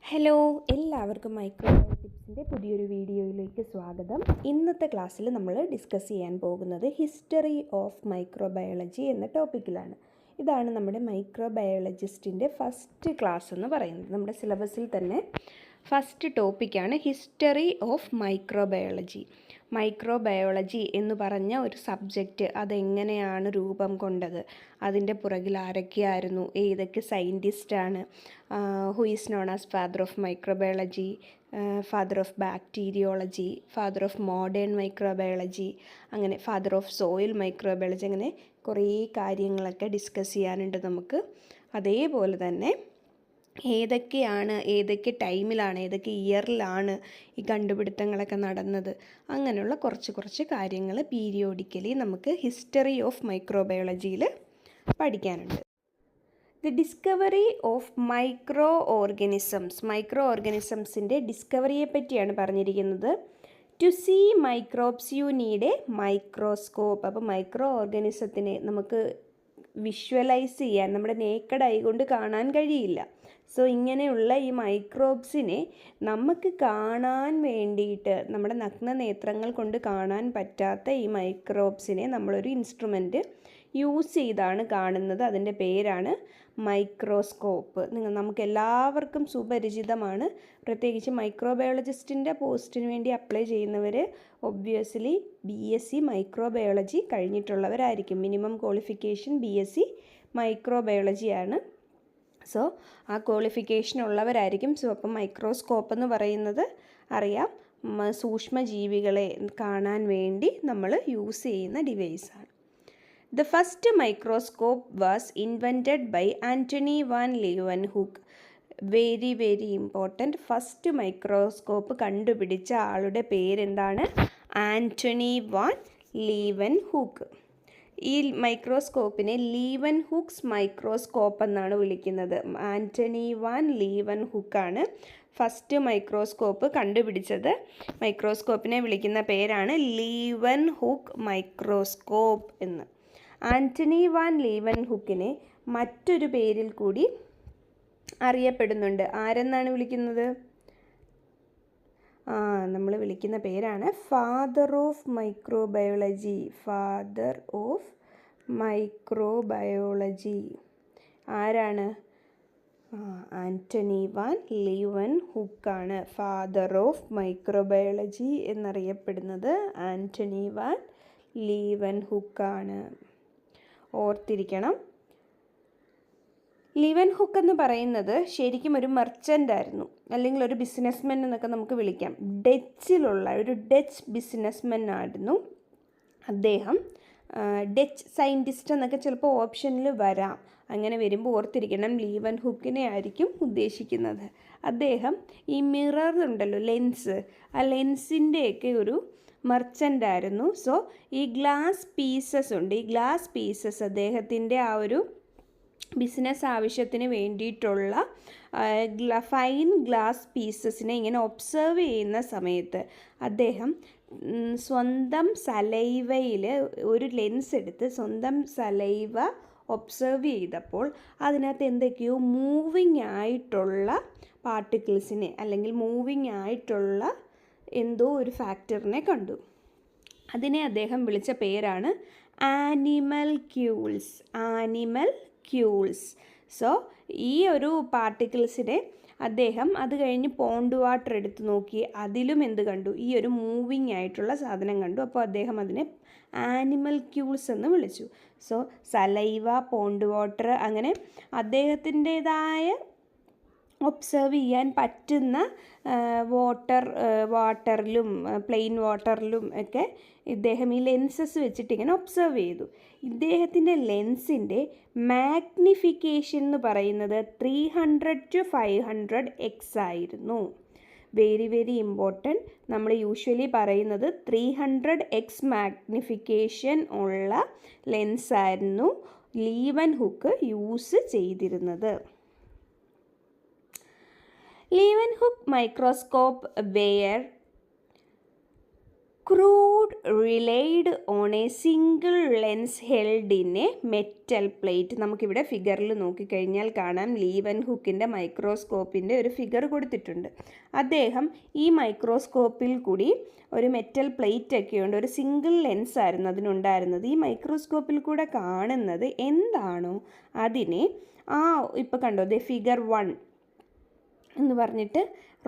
Hello, എല്ലാവർക്കും മൈക്രോബയോളജിക്സിൻ്റെ പുതിയൊരു വീഡിയോയിലേക്ക് സ്വാഗതം. ഇന്നത്തെ ക്ലാസ്സിൽ നമ്മൾ ഡിസ്കസ് ചെയ്യാൻ പോകുന്നത് ഹിസ്റ്ററി ഓഫ് മൈക്രോബയോളജി എന്ന ടോപ്പിക്കിലാണ്. ഇതാണ് നമ്മുടെ മൈക്രോബയോളജിസ്റ്റിൻ്റെ ഫസ്റ്റ് ക്ലാസ് എന്ന് പറയുന്നത്. നമ്മുടെ സിലബസിൽ തന്നെ ഫസ്റ്റ് ടോപ്പിക്കാണ് ഹിസ്റ്ററി ഓഫ് മൈക്രോബയോളജി. മൈക്രോബയോളജി എന്ന് പറഞ്ഞ ഒരു സബ്ജക്റ്റ് അതെങ്ങനെയാണ് രൂപം കൊണ്ടത്, അതിൻ്റെ പുറകിൽ ആരൊക്കെയായിരുന്നു, ഏതൊക്കെ സയൻറ്റിസ്റ്റാണ്, who is known as father of microbiology, father of bacteriology, father of modern microbiology, അങ്ങനെ ഫാദർ ഓഫ് സോയിൽ മൈക്രോബയോളജി, അങ്ങനെ കുറേ കാര്യങ്ങളൊക്കെ ഡിസ്കസ് ചെയ്യാനുണ്ട് നമുക്ക്. അതേപോലെ തന്നെ ഏതൊക്കെ ടൈമിലാണ്, ഏതൊക്കെ ഇയറിലാണ് ഈ കണ്ടുപിടുത്തങ്ങളൊക്കെ നടന്നത്, അങ്ങനെയുള്ള കുറച്ച് കാര്യങ്ങൾ പീരിയോഡിക്കലി നമുക്ക് ഹിസ്റ്ററി ഓഫ് മൈക്രോബയോളജിയിൽ പഠിക്കാനുണ്ട്. ദി ഡിസ്കവറി ഓഫ് മൈക്രോ ഓർഗാനിസംസിൻ്റെ ഡിസ്കവറിയെ പറ്റിയാണ് പറഞ്ഞിരിക്കുന്നത്. To see microbes you need a microscope. അപ്പോൾ മൈക്രോ ഓർഗാനിസത്തിനെ നമുക്ക് വിഷ്വലൈസ് ചെയ്യാൻ നമ്മുടെ നേക്കഡ് ഐ കൊണ്ട് കാണാൻ കഴിയില്ല. സോ ഇങ്ങനെയുള്ള ഈ മൈക്രോബ്സിനെ നമുക്ക് കാണാൻ വേണ്ടിയിട്ട്, നമ്മുടെ നഗ്ന നേത്രങ്ങൾ കൊണ്ട് കാണാൻ പറ്റാത്ത ഈ മൈക്രോബ്സിനെ നമ്മളൊരു ഇൻസ്ട്രുമെൻറ്റ് യൂസ് ചെയ്താണ് കാണുന്നത്. അതിൻ്റെ പേരാണ് മൈക്രോസ്കോപ്പ്. നമുക്ക് എല്ലാവർക്കും സുപരിചിതമാണ്. പ്രത്യേകിച്ച് മൈക്രോബയോളജിസ്റ്റിൻ്റെ പോസ്റ്റിന് വേണ്ടി അപ്ലൈ ചെയ്യുന്നവർ ഒബ്വിയസ്ലി BSc മൈക്രോബയോളജി കഴിഞ്ഞിട്ടുള്ളവരായിരിക്കും. മിനിമം ക്വാളിഫിക്കേഷൻ BSc മൈക്രോബയോളജിയാണ്. സോ ആ ക്വാളിഫിക്കേഷൻ ഉള്ളവരായിരിക്കും. സോ അപ്പം മൈക്രോസ്കോപ്പ് എന്ന് പറയുന്നത് അറിയാം, സൂക്ഷ്മജീവികളെ കാണാൻ വേണ്ടി നമ്മൾ യൂസ് ചെയ്യുന്ന ഡിവൈസാണ്. The first microscope was invented by Antonie van Leeuwenhoek. Very important. First microscope കണ്ടുപിടിച്ച ആളുടെ പേരെന്താണ്? Antonie van Leeuwenhoek. ഈ മൈക്രോസ്കോപ്പിനെ ലീവൻഹുക്സ് മൈക്രോസ്കോപ്പ് എന്നാണ് വിളിക്കുന്നത്. ആൻ്റണി വാൻ ലീവൻഹുക്കാണ് ഫസ്റ്റ് മൈക്രോസ്കോപ്പ് കണ്ടുപിടിച്ചത്. മൈക്രോസ്കോപ്പിനെ വിളിക്കുന്ന പേരാണ് ലീവൻഹുക്ക് മൈക്രോസ്കോപ്പ് എന്ന്. ആൻ്റണി വാൻ ലീവൻഹുക്കിനെ മറ്റൊരു പേരിൽ കൂടി അറിയപ്പെടുന്നുണ്ട്. ആരെന്നാണ് വിളിക്കുന്നത്? നമ്മൾ വിളിക്കുന്ന പേരാണ് father of microbiology. Father of microbiology ആരാണ്? ആൻ്റണി വാൻ ലീവൻഹുക്കാണ് ഫാദർ ഓഫ് മൈക്രോബയോളജി എന്നറിയപ്പെടുന്നത്. ആൻ്റണി വാൻ ലീവൻഹുക്കാണ്. ഓർത്തിരിക്കണം. ലീവൻഹുക്ക് എന്ന് പറയുന്നത് ശരിക്കും ഒരു മെർച്ചൻ്റ് ആയിരുന്നു, അല്ലെങ്കിൽ ഒരു ബിസിനസ്മെൻ എന്നൊക്കെ നമുക്ക് വിളിക്കാം. ഡച്ചിലുള്ള ഒരു ഡച്ച് ബിസിനസ്മെൻ ആയിരുന്നു അദ്ദേഹം. ഡച്ച് സയൻറ്റിസ്റ്റ് എന്നൊക്കെ ചിലപ്പോൾ ഓപ്ഷനിൽ വരാം. അങ്ങനെ വരുമ്പോൾ ഓർത്തിരിക്കണം, ലീവൻഹുക്കിനെ ആയിരിക്കും ഉദ്ദേശിക്കുന്നത്. അദ്ദേഹം ഈ മിറർ ഉണ്ടല്ലോ, ലെൻസ്, ആ ലെൻസിൻ്റെയൊക്കെ ഒരു മെർച്ചൻ്റ് ആയിരുന്നു. സോ ഈ ഗ്ലാസ് പീസസ് ഉണ്ട്, ഈ ഗ്ലാസ് പീസസ് അദ്ദേഹത്തിൻ്റെ ആ ഒരു ബിസിനസ് ആവശ്യത്തിന് വേണ്ടിയിട്ടുള്ള ഫൈൻ ഗ്ലാസ് പീസസിനെ ഇങ്ങനെ ഒബ്സർവ് ചെയ്യുന്ന സമയത്ത് അദ്ദേഹം സ്വന്തം സലൈവയിൽ ഒരു ലെൻസ് എടുത്ത് സ്വന്തം സലൈവ ഒബ്സർവ് ചെയ്തപ്പോൾ അതിനകത്ത് എന്തൊക്കെയോ മൂവിങ് ആയിട്ടുള്ള പാർട്ടിക്കിൾസിനെ, അല്ലെങ്കിൽ മൂവിങ് ആയിട്ടുള്ള എന്തോ ഒരു ഫാക്ടറിനെ കണ്ടു. അതിനെ അദ്ദേഹം വിളിച്ച പേരാണ് ആനിമൽ ക്യൂൾസ്. സോ ഈ ഒരു പാർട്ടിക്കിൾസിനെ അദ്ദേഹം അത് കഴിഞ്ഞ് പോണ്ട് വാട്ടർ എടുത്ത് നോക്കി, അതിലും എന്ത് കണ്ടു? ഈ ഒരു മൂവിങ് ആയിട്ടുള്ള സാധനം കണ്ടു. അപ്പോൾ അദ്ദേഹം അതിനെ ആനിമൽ ക്യൂൾസ് എന്ന് വിളിച്ചു. സോ സലൈവ, പോണ്ട് വാട്ടർ, അങ്ങനെ അദ്ദേഹത്തിൻ്റേതായ ഒബ്സർവ് ചെയ്യാൻ പറ്റുന്ന വാട്ടറിലും പ്ലെയിൻ വാട്ടറിലും ഒക്കെ ഇദ്ദേഹം ഈ ലെൻസസ് വെച്ചിട്ട് ഇങ്ങനെ ഒബ്സർവ് ചെയ്തു. ഇദ്ദേഹത്തിൻ്റെ ലെൻസിൻ്റെ മാഗ്നിഫിക്കേഷൻ എന്ന് പറയുന്നത് 300 to 500x ആയിരുന്നു. Very important. നമ്മൾ യൂഷ്വലി പറയുന്നത് 300x മാഗ്നിഫിക്കേഷൻ ഉള്ള ലെൻസായിരുന്നു ലീവൻഹുക്ക് യൂസ് ചെയ്തിരുന്നത്. Leeuwenhoek microscope were crude load relied on a single lens held in a metal plate. നമുക്കിവിടെ ഫിഗറിൽ നോക്കിക്കഴിഞ്ഞാൽ കാണാം ലീവൻ ഹുക്കിൻ്റെ മൈക്രോസ്കോപ്പിൻ്റെ ഒരു ഫിഗർ കൊടുത്തിട്ടുണ്ട്. അദ്ദേഹം ഈ മൈക്രോസ്കോപ്പിൽ കൂടി ഒരു മെറ്റൽ പ്ലേറ്റ് ഒക്കെ ഉണ്ട്, ഒരു സിംഗിൾ ലെൻസ് ആയിരുന്നു അതിനുണ്ടായിരുന്നത്. ഈ മൈക്രോസ്കോപ്പിൽ കൂടെ കാണുന്നത് എന്താണോ അതിനെ ഇപ്പോൾ കണ്ടോ ഫിഗർ 1 എന്ന് പറഞ്ഞിട്ട്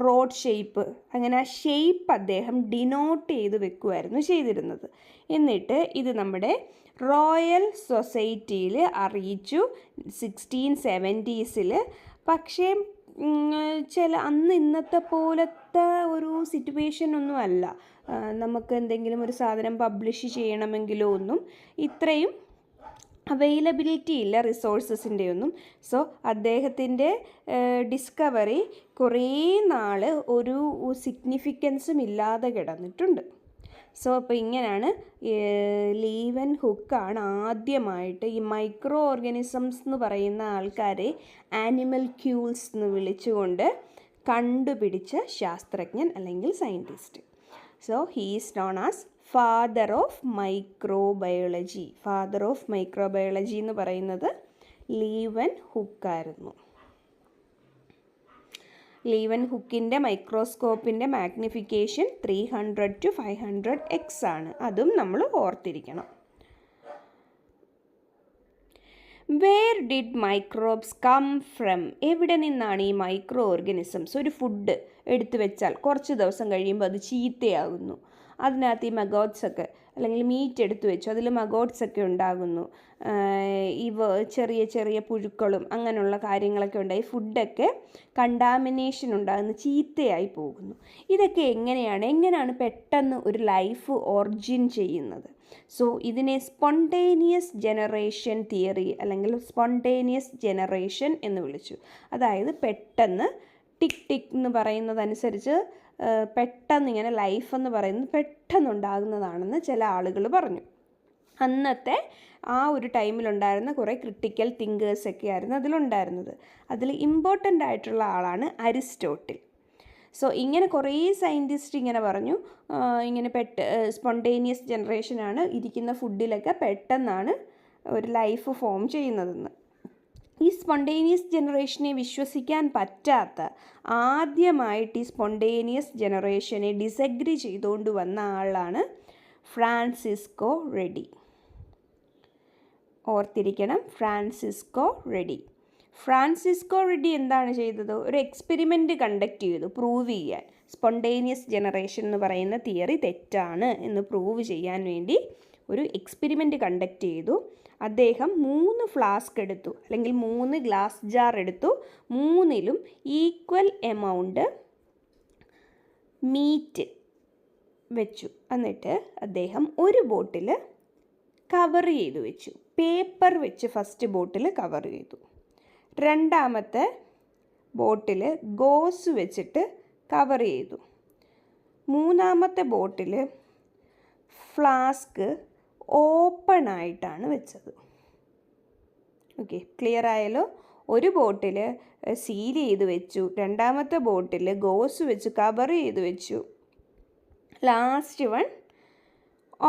റോഡ് ഷേപ്പ്, അങ്ങനെ ആ ഷേപ്പ് അദ്ദേഹം ഡിനോട്ട് ചെയ്ത് വെക്കുമായിരുന്നു ചെയ്തിരുന്നത്. എന്നിട്ട് ഇത് നമ്മുടെ റോയൽ സൊസൈറ്റിയിൽ അറിയിച്ചു 1670s. പക്ഷേ അന്ന് ഇന്നത്തെ പോലത്തെ ഒരു സിറ്റുവേഷൻ ഒന്നും അല്ല. നമുക്ക് എന്തെങ്കിലും ഒരു സാധനം പബ്ലിഷ് ചെയ്യണമെങ്കിലോ ഒന്നും ഇത്രയും അവൈലബിലിറ്റി ഇല്ല റിസോഴ്സസിൻ്റെ ഒന്നും. സോ അദ്ദേഹത്തിൻ്റെ ഡിസ്കവറി കുറേ നാൾ ഒരു സിഗ്നിഫിക്കൻസും ഇല്ലാതെ കിടന്നിട്ടുണ്ട്. സോ അപ്പോൾ ഇങ്ങനെയാണ് ലീവൻ ഹുക്കാണ് ആദ്യമായിട്ട് ഈ മൈക്രോ ഓർഗാനിസംസ് എന്ന് പറയുന്ന ആൾക്കാരെ ആനിമൽ ക്യൂൾസ് എന്ന് വിളിച്ചുകൊണ്ട് കണ്ടുപിടിച്ച ശാസ്ത്രജ്ഞൻ അല്ലെങ്കിൽ scientist. So he is known as father of microbiology. Father of microbiology എന്ന് പറയുന്നത് ലീവൻ ഹുക്കായിരുന്നു. ലീവൻ ഹുക്കിൻ്റെ മൈക്രോസ്കോപ്പിൻ്റെ മാഗ്നിഫിക്കേഷൻ 300 to 500x ആണ്. അതും നമ്മൾ ഓർത്തിരിക്കണം. Where did microbes come from? എവിടെ നിന്നാണ് ഈ മൈക്രോ ഓർഗാനിസംസ്? ഒരു ഫുഡ് എടുത്തു വെച്ചാൽ കുറച്ച് ദിവസം കഴിയുമ്പോൾ അത് ചീത്തയാകുന്നു. അതിനകത്ത് ഈ മഗോട്ട്സ് ഒക്കെ അല്ലെങ്കിൽ മീറ്റ് എടുത്തു വെച്ചു, അതിൽ മഗോട്ട്സ് ഒക്കെ ഉണ്ടാകുന്നു. ചെറിയ ചെറിയ പുഴുക്കളും അങ്ങനെയുള്ള കാര്യങ്ങളൊക്കെ ഉണ്ടായി ഫുഡൊക്കെ കണ്ടാമിനേഷൻ ഉണ്ടാകുന്നു, ചീത്തയായി പോകുന്നു. ഇതൊക്കെ എങ്ങനെയാണ് പെട്ടെന്ന് ഒരു ലൈഫ് ഒറിജിൻ ചെയ്യുന്നത്? സോ ഇതിനെ സ്പോണ്ടേനിയസ് ജനറേഷൻ തിയറി അല്ലെങ്കിൽ സ്പോണ്ടേനിയസ് ജനറേഷൻ എന്ന് വിളിച്ചു. അതായത് പെട്ടെന്ന് ടിക് ടിക് എന്ന് പറയുന്നതനുസരിച്ച് പെട്ടെന്ന് ഇങ്ങനെ ലൈഫ് എന്ന് പറയുന്നത് പെട്ടെന്നുണ്ടാകുന്നതാണെന്ന് ചില ആളുകൾ പറഞ്ഞു. അന്നത്തെ ആ ഒരു ടൈമിലുണ്ടായിരുന്ന കുറേ ക്രിട്ടിക്കൽ തിങ്കേഴ്സൊക്കെ ആയിരുന്നു അതിലുണ്ടായിരുന്നത്. അതിൽ ഇമ്പോർട്ടൻ്റ് ആയിട്ടുള്ള ആളാണ് അരിസ്റ്റോട്ടിൽ. സോ ഇങ്ങനെ കുറേ സയൻറ്റിസ്റ്റ് ഇങ്ങനെ പറഞ്ഞു, ഇങ്ങനെ സ്പോണ്ടേനിയസ് ജനറേഷനാണ്, ഇരിക്കുന്ന ഫുഡിലൊക്കെ പെട്ടെന്നാണ് ഒരു ലൈഫ് ഫോം ചെയ്യുന്നതെന്ന്. ഈ സ്പോണ്ടേനിയസ് ജനറേഷനെ വിശ്വസിക്കാൻ പറ്റാത്ത, ആദ്യമായിട്ട് ഈ സ്പോണ്ടേനിയസ് ജനറേഷനെ ഡിസഗ്രി ചെയ്തുകൊണ്ട് വന്ന ആളാണ് ഫ്രാൻസിസ്കോ റെഡി. ഓർത്തിരിക്കണം, ഫ്രാൻസിസ്കോ റെഡി. ഫ്രാൻസിസ്കോ റെഡി എന്താണ് ചെയ്തത്? ഒരു എക്സ്പെരിമെൻ്റ് കണ്ടക്ട് ചെയ്തു പ്രൂവ് ചെയ്യാൻ. സ്പോണ്ടേനിയസ് ജനറേഷൻ എന്ന് പറയുന്ന തിയറി തെറ്റാണ് എന്ന് പ്രൂവ് ചെയ്യാൻ വേണ്ടി ഒരു എക്സ്പെരിമെൻ്റ് കണ്ടക്ട് ചെയ്തു. അദ്ദേഹം 3 ഫ്ലാസ്ക് എടുത്തു, അല്ലെങ്കിൽ 3 ഗ്ലാസ് ജാർ എടുത്തു. 3ലും ഈക്വൽ എമൗണ്ട് മീറ്റ് വെച്ചു. എന്നിട്ട് അദ്ദേഹം ഒരു ബോട്ടിൽ കവർ ചെയ്തു വെച്ചു. പേപ്പർ വെച്ച് ഫസ്റ്റ് ബോട്ടിൽ കവർ ചെയ്തു. രണ്ടാമത്തെ ബോട്ടിൽ ഗോസ് വെച്ചിട്ട് കവർ ചെയ്തു. മൂന്നാമത്തെ ബോട്ടിൽ ഫ്ലാസ്ക് ഓപ്പൺ ആയിട്ടാണ് വെച്ചത്. ഓക്കെ, ക്ലിയർ ആയല്ലോ? ഒരു ബോട്ടിൽ സീൽ ചെയ്ത് വെച്ചു, രണ്ടാമത്തെ ബോട്ടിൽ ഗോസ് വെച്ച് കവർ ചെയ്ത് വെച്ചു, ലാസ്റ്റ് വൺ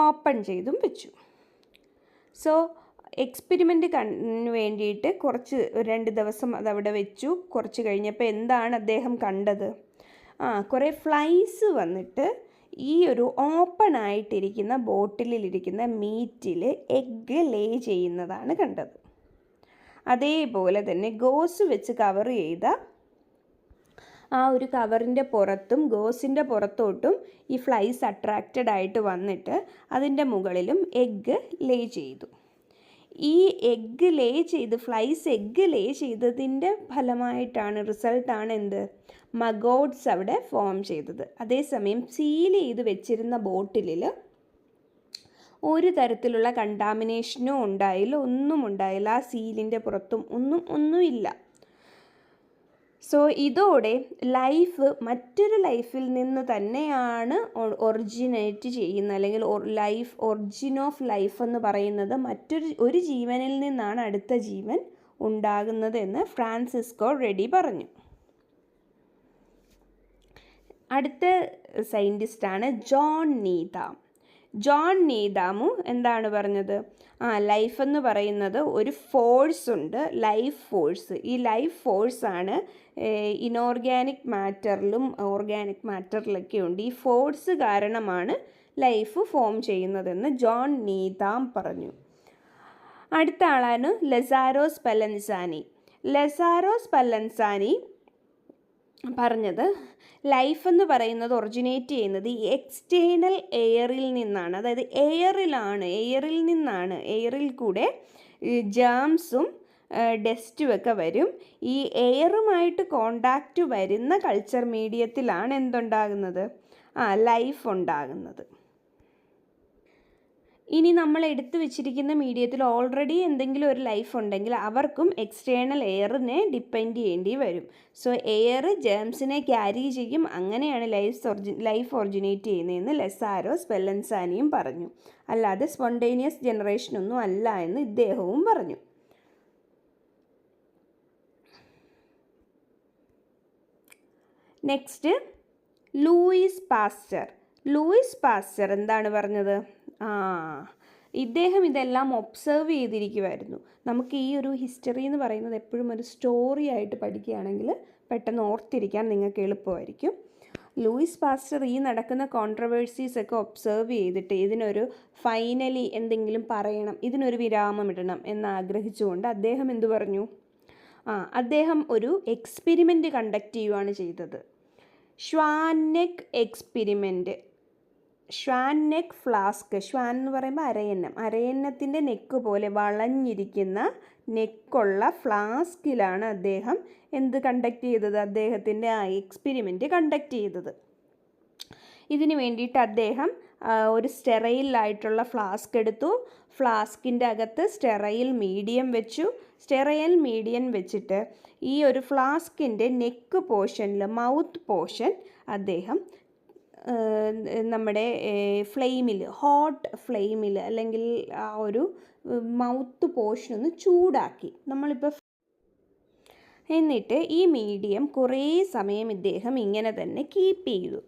ഓപ്പൺ ചെയ്തും വെച്ചു. സോ എക്സ്പെരിമെൻ്റ് വേണ്ടിയിട്ട് 2 ദിവസം അതവിടെ വെച്ചു. കുറച്ച് കഴിഞ്ഞപ്പോൾ എന്താണ് അദ്ദേഹം കണ്ടത്? കുറേ ഫ്ലൈസ് വന്നിട്ട് ഈ ഒരു ഓപ്പൺ ആയിട്ടിരിക്കുന്ന ബോട്ടിലിരിക്കുന്ന മീറ്റിൽ എഗ്ഗ് ലേ ചെയ്യുന്നതാണ് കണ്ടത്. അതേപോലെ തന്നെ ഗോസ് വെച്ച് കവർ ചെയ്ത ആ ഒരു കവറിൻ്റെ പുറത്തും ഗോസിൻ്റെ പുറത്തോട്ടും ഈ ഫ്ലൈസ് അട്രാക്റ്റഡ് ആയിട്ട് വന്നിട്ട് അതിൻ്റെ മുകളിലും എഗ്ഗ് ലേ ചെയ്തു. ഈ എഗ്ഗ് ലേ ചെയ്ത് ഫ്ലൈസ് എഗ്ഗ് ലേ ചെയ്തതിൻ്റെ ഫലമായിട്ടാണ്, റിസൾട്ടാണ് എന്ത്? മഗോട്ട്സ് അവിടെ ഫോം ചെയ്തത്. അതേസമയം സീൽ ചെയ്ത് വെച്ചിരുന്ന ബോട്ടിലിൽ ഒരു തരത്തിലുള്ള കണ്ടാമിനേഷനും ഉണ്ടായില്ല, ഒന്നും ഉണ്ടായില്ല. ആ സീലിൻ്റെ പുറത്തും ഒന്നുമില്ല. സോ ഇതോടെ ലൈഫ് മറ്റൊരു ലൈഫിൽ നിന്ന് തന്നെയാണ് ഒറിജിനേറ്റ് ചെയ്യുന്നത്, അല്ലെങ്കിൽ ഒറിജിൻ ഓഫ് ലൈഫ് എന്ന് പറയുന്നത് ഒരു ജീവനിൽ നിന്നാണ് അടുത്ത ജീവൻ ഉണ്ടാകുന്നത് എന്ന് ഫ്രാൻസിസ്കോ റെഡി പറഞ്ഞു. അടുത്ത സയൻറ്റിസ്റ്റാണ് ജോൺ നീതാം. ജോൺ നീതാമു എന്താണ് പറഞ്ഞത്? ലൈഫ് എന്ന് പറയുന്നത് ഒരു ഫോഴ്സ് ഉണ്ട്, ലൈഫ് ഫോഴ്സ്. ഈ ലൈഫ് ഫോഴ്സാണ് ഇനോർഗാനിക് മാറ്ററിലും ഓർഗാനിക് മാറ്ററിലൊക്കെ ഉണ്ട്. ഈ ഫോഴ്സ് കാരണമാണ് ലൈഫ് ഫോം ചെയ്യുന്നതെന്ന് ജോൺ നീതാം പറഞ്ഞു. അടുത്ത ആളാണ് ലസാരോ സ്പെലൻസാനി. ലസാരോ സ്പെലൻസാനി പറഞ്ഞത് ലൈഫ് എന്ന് പറയുന്നത് ഒറിജിനേറ്റ് ചെയ്യുന്നത് ഈ എക്സ്റ്റേണൽ എയറിൽ നിന്നാണ്. അതായത് എയറിൽ നിന്നാണ്. എയറിൽ കൂടെ ജേംസും ഡസ്റ്റും ഒക്കെ വരും. ഈ എയറുമായിട്ട് കോണ്ടാക്റ്റ് വരുന്ന കൾച്ചർ മീഡിയത്തിലാണ് എന്തുണ്ടാകുന്നത്? ലൈഫ് ഉണ്ടാകുന്നത്. ഇനി നമ്മൾ എടുത്തു വെച്ചിരിക്കുന്ന മീഡിയത്തിൽ ഓൾറെഡി എന്തെങ്കിലും ഒരു ലൈഫ് ഉണ്ടെങ്കിൽ അവർക്കും എക്സ്റ്റേണൽ എയറിനെ ഡിപ്പെൻഡ് ചെയ്യേണ്ടി വരും. സോ എയർ ജേംസിനെ ക്യാരി ചെയ്യും. അങ്ങനെയാണ് ലൈഫ് ഒറിജിനേറ്റ് ചെയ്യുന്നതെന്ന് ലസാരോ സ്പെലൻസാനിയും പറഞ്ഞു. അല്ലാതെ സ്പോണ്ടേനിയസ് ജനറേഷനൊന്നും അല്ല എന്ന് ഇദ്ദേഹവും പറഞ്ഞു. നെക്സ്റ്റ് ലൂയിസ് പാസ്റ്റർ എന്താണ് പറഞ്ഞത്? ഇദ്ദേഹം ഇതെല്ലാം ഒബ്സർവ് ചെയ്തിരിക്കുമായിരുന്നു. നമുക്ക് ഈ ഒരു ഹിസ്റ്ററി എന്ന് പറയുന്നത് എപ്പോഴും ഒരു സ്റ്റോറി ആയിട്ട് പഠിക്കുകയാണെങ്കിൽ പെട്ടെന്ന് ഓർത്തിരിക്കാൻ നിങ്ങൾക്ക് എളുപ്പമായിരിക്കും. ലൂയിസ് പാസ്റ്റർ ഈ നടക്കുന്ന കോൺട്രവേഴ്സീസ് ഒക്കെ ഒബ്സർവ് ചെയ്തിട്ട് ഇതിനൊരു ഫൈനലി എന്തെങ്കിലും പറയണം, ഇതിനൊരു വിരാമം ഇടണം എന്നാഗ്രഹിച്ചുകൊണ്ട് അദ്ദേഹം എന്തു പറഞ്ഞു? അദ്ദേഹം ഒരു എക്സ്പെരിമെൻ്റ് കണ്ടക്ട് ചെയ്യുകയാണ് ചെയ്തത്. ഷ്വാനെക് എക്സ്പെരിമെൻറ്റ്. ഷ്വാനെക് ഫ്ലാസ്ക്. ഷ്വാൻ എന്ന് പറയുമ്പോൾ അരയന്നത്തിൻ്റെ നെക്ക് പോലെ വളഞ്ഞിരിക്കുന്ന നെക്കുള്ള ഫ്ലാസ്കിലാണ് അദ്ദേഹം കണ്ടക്ട് ചെയ്തത്? അദ്ദേഹത്തിൻ്റെ എക്സ്പെരിമെൻറ്റ് കണ്ടക്ട് ചെയ്തത്. ഇതിന് വേണ്ടിയിട്ട് അദ്ദേഹം ഒരു സ്റ്റെറൈലായിട്ടുള്ള ഫ്ലാസ്ക് എടുത്തു. ഫ്ലാസ്കിൻ്റെ അകത്ത് സ്റ്റെറൈൽ മീഡിയം വെച്ചിട്ട് ഈ ഒരു ഫ്ലാസ്കിൻ്റെ നെക്ക് പോർഷനിൽ മൗത്ത് പോർഷൻ അദ്ദേഹം നമ്മുടെ ഹോട്ട് ഫ്ലെയിമിൽ അല്ലെങ്കിൽ ആ ഒരു മൗത്ത് പോർഷൻ ഒന്ന് ചൂടാക്കി. എന്നിട്ട് ഈ മീഡിയം കുറേ സമയം ഇദ്ദേഹം ഇങ്ങനെ തന്നെ കീപ്പ് ചെയ്തു.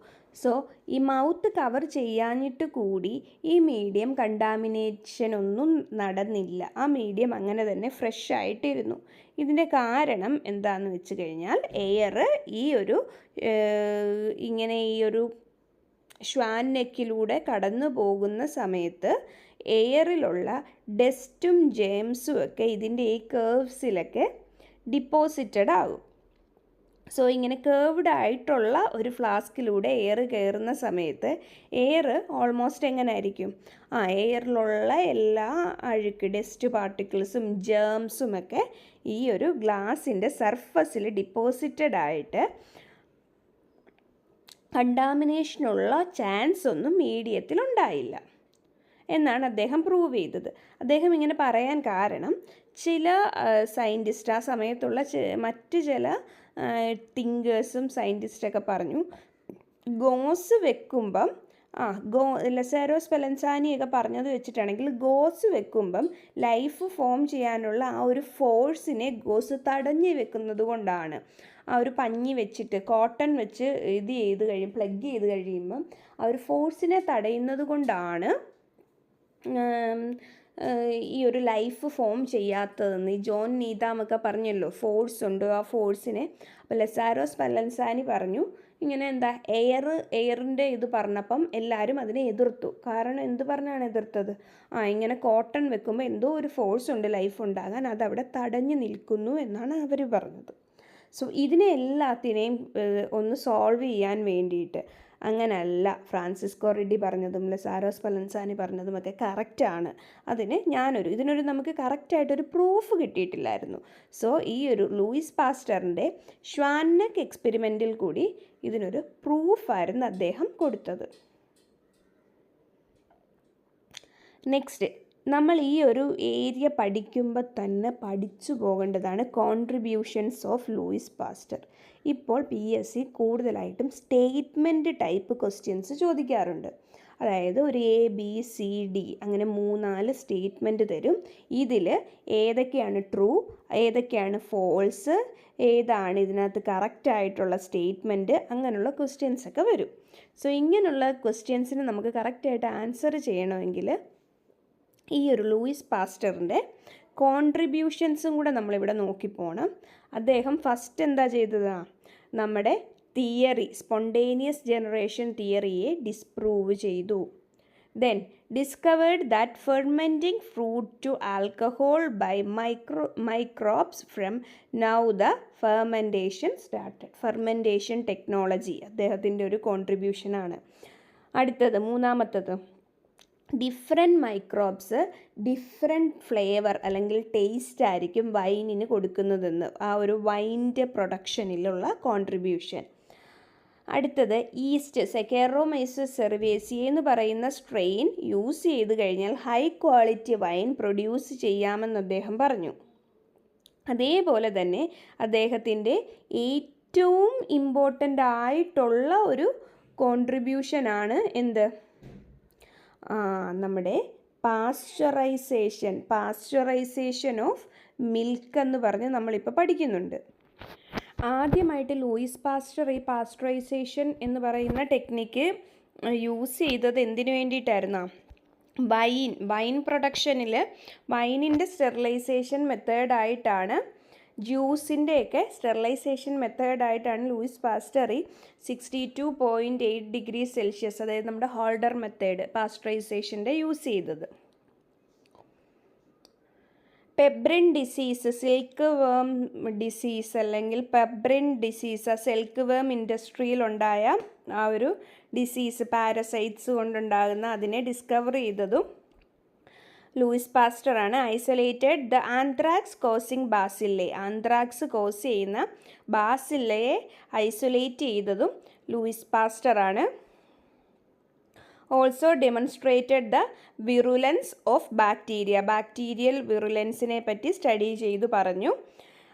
സോ ഈ മൗത്ത് കവർ ചെയ്യാഞ്ഞിട്ട് കൂടി ഈ മീഡിയം കണ്ടാമിനേഷൻ ഒന്നും നടന്നില്ല. ആ മീഡിയം അങ്ങനെ തന്നെ ഫ്രഷ് ആയിട്ടിരുന്നു. ഇതിൻ്റെ കാരണം എന്താണെന്ന് വെച്ച് കഴിഞ്ഞാൽ എയർ ഈ ഒരു ഷ്വാൻ നെക്കിലൂടെ കടന്നു പോകുന്ന സമയത്ത് എയറിലുള്ള ഡസ്റ്റും ജേംസും ഒക്കെ ഇതിൻ്റെ ഈ കേർവ്സിലൊക്കെ ഡിപ്പോസിറ്റഡ് ആകും. സോ ഇങ്ങനെ കേർവ്ഡ് ആയിട്ടുള്ള ഒരു ഫ്ലാസ്കിലൂടെ എയർ കയറുന്ന സമയത്ത് എയർ ഓൾമോസ്റ്റ് എങ്ങനെ ആയിരിക്കും? എയറിലുള്ള എല്ലാ ഡസ്റ്റ് പാർട്ടിക്കിൾസും ജേംസും ഒക്കെ ഈ ഒരു ഗ്ലാസിൻ്റെ സർഫസിൽ ഡിപ്പോസിറ്റഡ് ആയിട്ട് കണ്ടാമിനേഷനുള്ള ചാൻസ് ഒന്നും മീഡിയത്തിൽ ഉണ്ടായില്ല എന്നാണ് അദ്ദേഹം പ്രൂവ് ചെയ്തത്. അദ്ദേഹം ഇങ്ങനെ പറയാൻ കാരണം ചില സയൻറ്റിസ്റ്റ്, ആ സമയത്തുള്ള മറ്റ് ചില തിങ്കേഴ്സും സയൻറ്റിസ്റ്റൊക്കെ പറഞ്ഞു ഗോസ് വെക്കുമ്പം ലസാരോ സ്പെലൻസാനിയൊക്കെ പറഞ്ഞത് വെച്ചിട്ടാണെങ്കിൽ ഗോസ് വെക്കുമ്പം ലൈഫ് ഫോം ചെയ്യാനുള്ള ആ ഒരു ഫോഴ്സിനെ ഗോസ് തടഞ്ഞു വെക്കുന്നത് കൊണ്ടാണ്. ആ ഒരു പഞ്ഞി വെച്ചിട്ട് കോട്ടൺ വെച്ച് പ്ലഗ് ചെയ്ത് കഴിയുമ്പം ആ ഒരു ഫോഴ്സിനെ തടയുന്നത് കൊണ്ടാണ് ഈ ഒരു ലൈഫ് ഫോം ചെയ്യാത്തതെന്ന് ഈ ജോൺ നീതാമൊക്കെ പറഞ്ഞല്ലോ, ഫോഴ്സ് ഉണ്ട്. ആ ഫോഴ്സിനെ അപ്പോൾ ലസാരോ സ്പെലൻസാനി പറഞ്ഞു ഇങ്ങനെ എയറിൻ്റെ ഇത് പറഞ്ഞപ്പം എല്ലാവരും അതിനെ എതിർത്തു. കാരണം എന്ത് പറഞ്ഞാണ് എതിർത്തത്? ഇങ്ങനെ കോട്ടൺ വെക്കുമ്പോൾ എന്തോ ഒരു ഫോഴ്സ് ഉണ്ട് ലൈഫ് ഉണ്ടാകാൻ, അതവിടെ തടഞ്ഞു നിൽക്കുന്നു എന്നാണ് അവർ പറഞ്ഞത്. സോ ഇതിനെ എല്ലാത്തിനെയും ഒന്ന് സോൾവ് ചെയ്യാൻ വേണ്ടിയിട്ട് അങ്ങനെയല്ല ഫ്രാൻസിസ്കോ റെഡ്ഡി പറഞ്ഞതും ലസാരോ സ്പെലൻസാനി പറഞ്ഞതുമൊക്കെ കറക്റ്റാണ്. ഇതിനൊരു നമുക്ക് കറക്റ്റായിട്ടൊരു പ്രൂഫ് കിട്ടിയിട്ടില്ലായിരുന്നു. സോ ഈ ഒരു ലൂയിസ് പാസ്റ്ററിൻ്റെ ഷ്വാനെക് എക്സ്പെരിമെൻറ്റിൽ കൂടി ഇതിനൊരു പ്രൂഫായിരുന്നു അദ്ദേഹം കൊടുത്തത്. നെക്സ്റ്റ് നമ്മൾ ഈ ഒരു ഏരിയ പഠിക്കുമ്പോൾ തന്നെ പഠിച്ചു പോകേണ്ടതാണ് കോൺട്രിബ്യൂഷൻസ് ഓഫ് ലൂയിസ് പാസ്റ്റർ. ഇപ്പോൾ PSC കൂടുതലായിട്ടും സ്റ്റേറ്റ്മെൻറ്റ് ടൈപ്പ് ക്വസ്റ്റ്യൻസ് ചോദിക്കാറുണ്ട്. അതായത് ഒരു ABCD അങ്ങനെ 3-4 സ്റ്റേറ്റ്മെൻറ്റ് തരും. ഇതിൽ ഏതൊക്കെയാണ് ട്രൂ, ഏതൊക്കെയാണ് ഫോൾസ്, ഏതാണ് ഇതിനകത്ത് കറക്റ്റായിട്ടുള്ള സ്റ്റേറ്റ്മെൻറ്റ്, അങ്ങനെയുള്ള ക്വസ്റ്റ്യൻസ് ഒക്കെ വരും. സോ ഇങ്ങനെയുള്ള ക്വസ്റ്റ്യൻസിന് നമുക്ക് കറക്റ്റായിട്ട് ആൻസർ ചെയ്യണമെങ്കിൽ ഈ ഒരു ലൂയിസ് പാസ്റ്ററിൻ്റെ കോൺട്രിബ്യൂഷൻസും കൂടെ നമ്മളിവിടെ നോക്കിപ്പോണം. അദ്ദേഹം ഫസ്റ്റ് എന്താ ചെയ്തതാണ്, നമ്മുടെ തിയറി, സ്പോണ്ടേനിയസ് ജനറേഷൻ തിയറിയെ ഡിസ്പ്രൂവ് ചെയ്തു. Then discovered that fermenting fruit to alcohol by microbes from now the fermentation started. Fermentation technology അദ്ദേഹത്തിൻ്റെ ഒരു കോൺട്രിബ്യൂഷനാണ്. അടുത്തത് മൂന്നാമത്തത്, ഡിഫറെൻറ്റ് മൈക്രോബ്സ് ഡിഫറെൻറ്റ് ഫ്ലേവർ അല്ലെങ്കിൽ ടേസ്റ്റ് ആയിരിക്കും വൈനിന് കൊടുക്കുന്നതെന്ന്, ആ ഒരു വൈൻ്റെ പ്രൊഡക്ഷനിലുള്ള കോൺട്രിബ്യൂഷൻ. അടുത്തത് ഈസ്റ്റ്, സെക്കേറോമൈസസ് സെർവേസിയ എന്ന് പറയുന്ന സ്ട്രെയിൻ യൂസ് ചെയ്ത് കഴിഞ്ഞാൽ ഹൈ ക്വാളിറ്റി വൈൻ പ്രൊഡ്യൂസ് ചെയ്യാമെന്ന് അദ്ദേഹം പറഞ്ഞു. അതേപോലെ തന്നെ അദ്ദേഹത്തിൻ്റെ ഏറ്റവും ഇമ്പോർട്ടൻ്റ് ആയിട്ടുള്ള ഒരു കോൺട്രിബ്യൂഷനാണ് എന്ത്, നമ്മുടെ പാസ്ചറൈസേഷൻ ഓഫ് മിൽക്ക് എന്ന് പറഞ്ഞ് നമ്മളിപ്പോൾ പഠിക്കുന്നുണ്ട്. ആദ്യമായിട്ട് ലൂയിസ് പാസ്റ്റർ ഈ പാസ്ചറൈസേഷൻ എന്ന് പറയുന്ന ടെക്നിക്ക് യൂസ് ചെയ്തത് എന്തിനു വേണ്ടിയിട്ടായിരുന്നു? വൈൻ പ്രൊഡക്ഷനിൽ വൈനിൻ്റെ സ്റ്റെറിലൈസേഷൻ മെത്തേഡായിട്ടാണ്, ജ്യൂസിൻ്റെയൊക്കെ സ്റ്റെറിലൈസേഷൻ മെത്തേഡായിട്ടാണ് ലൂയിസ് പാസ്റ്റർ 62.8 ഡിഗ്രി സെൽഷ്യസ്, അതായത് നമ്മുടെ ഹോൾഡർ മെത്തേഡ് പാസ്ചറൈസേഷൻ്റെ യൂസ് ചെയ്തത്. Pebrine disease, silkworm disease അല്ലെങ്കിൽ പെബ്രിൻ ഡിസീസ്, സിൽക്ക് വേം ഇൻഡസ്ട്രിയിലുണ്ടായ ആ ഒരു ഡിസീസ്, പാരസൈറ്റ്സ് കൊണ്ടുണ്ടാകുന്ന അതിനെ ഡിസ്കവർ ചെയ്തതും ലൂയിസ് പാസ്റ്ററാണ്. Isolated the anthrax causing bacilli, anthrax cause ചെയ്യുന്ന ബാസില്ലയെ ഐസൊലേറ്റ് ചെയ്തതും ലൂയിസ് പാസ്റ്ററാണ്. Also demonstrated the virulence of bacteria, bacterial വിറുലൻസിനെ പറ്റി സ്റ്റഡി ചെയ്തു പറഞ്ഞു.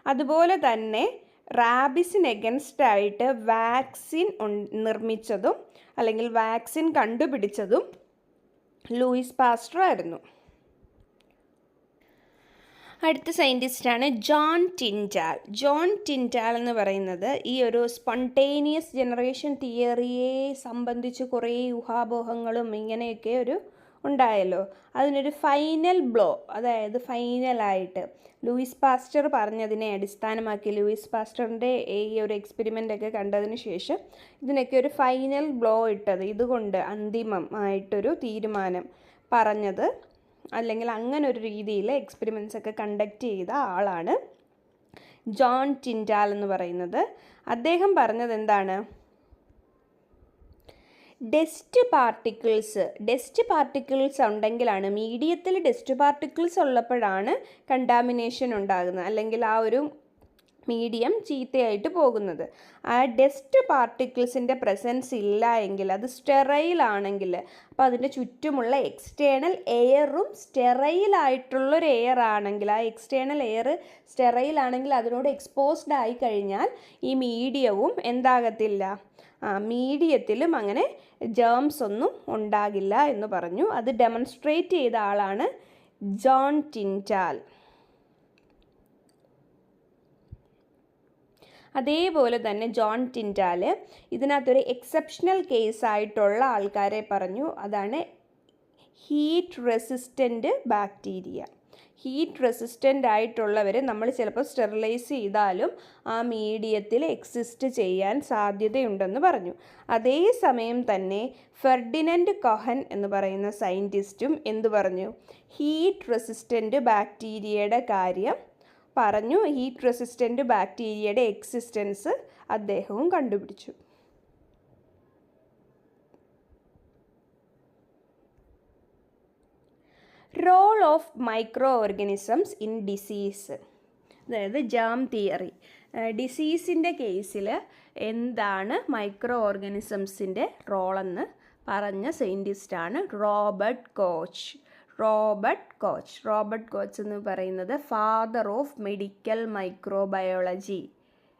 അതുപോലെ തന്നെ റാബിസിന് എഗൻസ്റ്റായിട്ട് വാക്സിൻ നിർമ്മിച്ചതും അല്ലെങ്കിൽ വാക്സിൻ കണ്ടുപിടിച്ചതും ലൂയിസ് പാസ്റ്റർ ആയിരുന്നു. അടുത്ത സയൻറ്റിസ്റ്റാണ് ജോൺ ടിൻഡാൽ. ജോൺ ടിൻഡാൽ എന്ന് പറയുന്നത് ഈ ഒരു സ്പോണ്ടേനിയസ് ജനറേഷൻ തിയറിയെ സംബന്ധിച്ച് കുറേ ഊഹാപോഹങ്ങളും ഇങ്ങനെയൊക്കെ ഒരു ഉണ്ടായല്ലോ, അതിനൊരു ഫൈനൽ ബ്ലോ, അതായത് ഫൈനലായിട്ട് ലൂയിസ് പാസ്റ്റർ പറഞ്ഞതിനെ അടിസ്ഥാനമാക്കി ലൂയിസ് പാസ്റ്ററിൻ്റെ ഈ ഒരു എക്സ്പെരിമെൻ്റൊക്കെ കണ്ടതിന് ശേഷം ഇതിനൊക്കെ ഒരു ഫൈനൽ ബ്ലോ ഇട്ടത്, ഇതുകൊണ്ട് അന്തിമമായിട്ടൊരു തീരുമാനം പറഞ്ഞത് അല്ലെങ്കിൽ അങ്ങനെ ഒരു രീതിയിൽ എക്സ്പെരിമെൻറ്റ്സ് ഒക്കെ കണ്ടക്ട് ചെയ്ത ആളാണ് ജോൺ ടിൻഡാൽ എന്ന് പറയുന്നത്. അദ്ദേഹം പറഞ്ഞത് എന്താണ്, ഡസ്റ്റ് പാർട്ടിക്കിൾസ് ഉണ്ടെങ്കിലാണ്, മീഡിയത്തിൽ ഡസ്റ്റ് പാർട്ടിക്കിൾസ് ഉള്ളപ്പോഴാണ് കണ്ടാമിനേഷൻ ഉണ്ടാകുന്നത് അല്ലെങ്കിൽ ആ ഒരു മീഡിയം ചീത്തയായിട്ട് പോകുന്നത്. ആ ഡസ്റ്റ് പാർട്ടിക്കിൾസിൻ്റെ പ്രസൻസ് ഇല്ല എങ്കിൽ, അത് സ്റ്റെറൈലാണെങ്കിൽ, അപ്പോൾ അതിൻ്റെ ചുറ്റുമുള്ള എക്സ്റ്റേണൽ എയറും സ്റ്റെറൈലായിട്ടുള്ളൊരു എയർ ആണെങ്കിൽ, ആ എക്സ്റ്റേണൽ എയർ സ്റ്റെറൈലാണെങ്കിൽ അതിനോട് എക്സ്പോസ്ഡ് ആയി കഴിഞ്ഞാൽ ഈ മീഡിയവും എന്താകത്തില്ല, മീഡിയത്തിലും അങ്ങനെ ജേംസ് ഒന്നും ഉണ്ടാകില്ല എന്ന് പറഞ്ഞു. അത് ഡെമോൺസ്ട്രേറ്റ് ചെയ്ത ആളാണ് ജോൺ ടിൻഡാൽ. അതേപോലെ തന്നെ ജോൺ ടിൻഡാൽ ഇതിനകത്തൊരു എക്സെപ്ഷണൽ കേസായിട്ടുള്ള ആൾക്കാരെ പറഞ്ഞു, അതാണ് heat resistant bacteria. Heat resistant ആയിട്ടുള്ളവർ നമ്മൾ ചിലപ്പോൾ സ്റ്റെറിലൈസ് ചെയ്താലും ആ മീഡിയത്തിൽ എക്സിസ്റ്റ് ചെയ്യാൻ സാധ്യതയുണ്ടെന്ന് പറഞ്ഞു. അതേസമയം തന്നെ ഫെർഡിനൻഡ് കൊഹൻ എന്ന് പറയുന്ന സയൻറ്റിസ്റ്റും എന്തു പറഞ്ഞു, ഹീറ്റ് റെസിസ്റ്റൻ്റ് ബാക്ടീരിയയുടെ കാര്യം പറഞ്ഞു. ഹീറ്റ് റെസിസ്റ്റൻ്റ് ബാക്ടീരിയയുടെ എക്സിസ്റ്റൻസ് അദ്ദേഹവും കണ്ടുപിടിച്ചു. Role of micro organisms in disease, അതായത് ജേം തിയറി. ഡിസീസിൻ്റെ കേസിൽ എന്താണ് മൈക്രോ ഓർഗാനിസംസിൻ്റെ റോളെന്ന് പറഞ്ഞ സയൻറ്റിസ്റ്റാണ് റോബർട്ട് കോച്ച്. റോബർട്ട് കോച്ച് എന്ന് പറയുന്നത് ഫാദർ ഓഫ് മെഡിക്കൽ മൈക്രോബയോളജി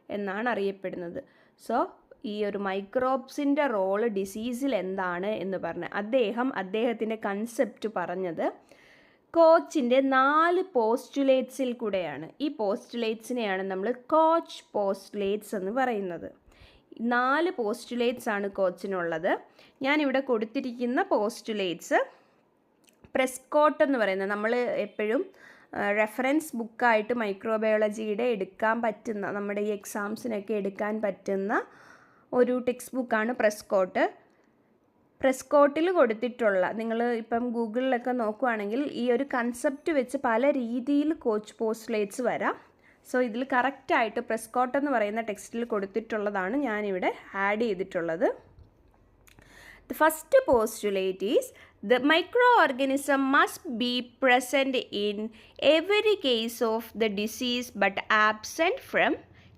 എന്നാണ് അറിയപ്പെടുന്നത്. സോ ഈ ഒരു മൈക്രോബ്സിൻ്റെ റോള് ഡിസീസിൽ എന്താണ് എന്ന് പറഞ്ഞ് അദ്ദേഹത്തിൻ്റെ കൺസെപ്റ്റ് പറഞ്ഞത് കോച്ചിൻ്റെ 4 പോസ്റ്റുലേറ്റ്സിൽ കൂടെയാണ്. ഈ പോസ്റ്റുലേറ്റ്സിനെയാണ് നമ്മൾ കോച്ച് പോസ്റ്റുലേറ്റ്സ് എന്ന് പറയുന്നത്. 4 പോസ്റ്റുലേറ്റ്സ് ആണ് കോച്ചിനുള്ളത്. ഞാനിവിടെ കൊടുത്തിരിക്കുന്ന പോസ്റ്റുലേറ്റ്സ് പ്രെസ്കോട്ട് എന്ന് പറയുന്നത് നമ്മൾ എപ്പോഴും റെഫറൻസ് ബുക്കായിട്ട് മൈക്രോബയോളജിയുടെ എടുക്കാൻ പറ്റുന്ന, നമ്മുടെ ഈ എക്സാംസിനൊക്കെ എടുക്കാൻ പറ്റുന്ന ഒരു ടെക്സ്റ്റ് ബുക്കാണ് പ്രെസ്കോട്ട്. പ്രെസ്കോട്ടിൽ കൊടുത്തിട്ടുള്ള, നിങ്ങൾ ഇപ്പം ഗൂഗിളിലൊക്കെ നോക്കുവാണെങ്കിൽ ഈ ഒരു കൺസെപ്റ്റ് വെച്ച് പല രീതിയിൽ കോച്ച് പോസ്റ്റുലേറ്റ്സ് വരാം. സോ ഇതിൽ കറക്റ്റായിട്ട് പ്രെസ്കോട്ട് എന്ന് പറയുന്ന ടെക്സ്റ്റിൽ കൊടുത്തിട്ടുള്ളതാണ് ഞാനിവിടെ ആഡ് ചെയ്തിട്ടുള്ളത്. The first postulate is the microorganism must be present in every case of the disease but absent from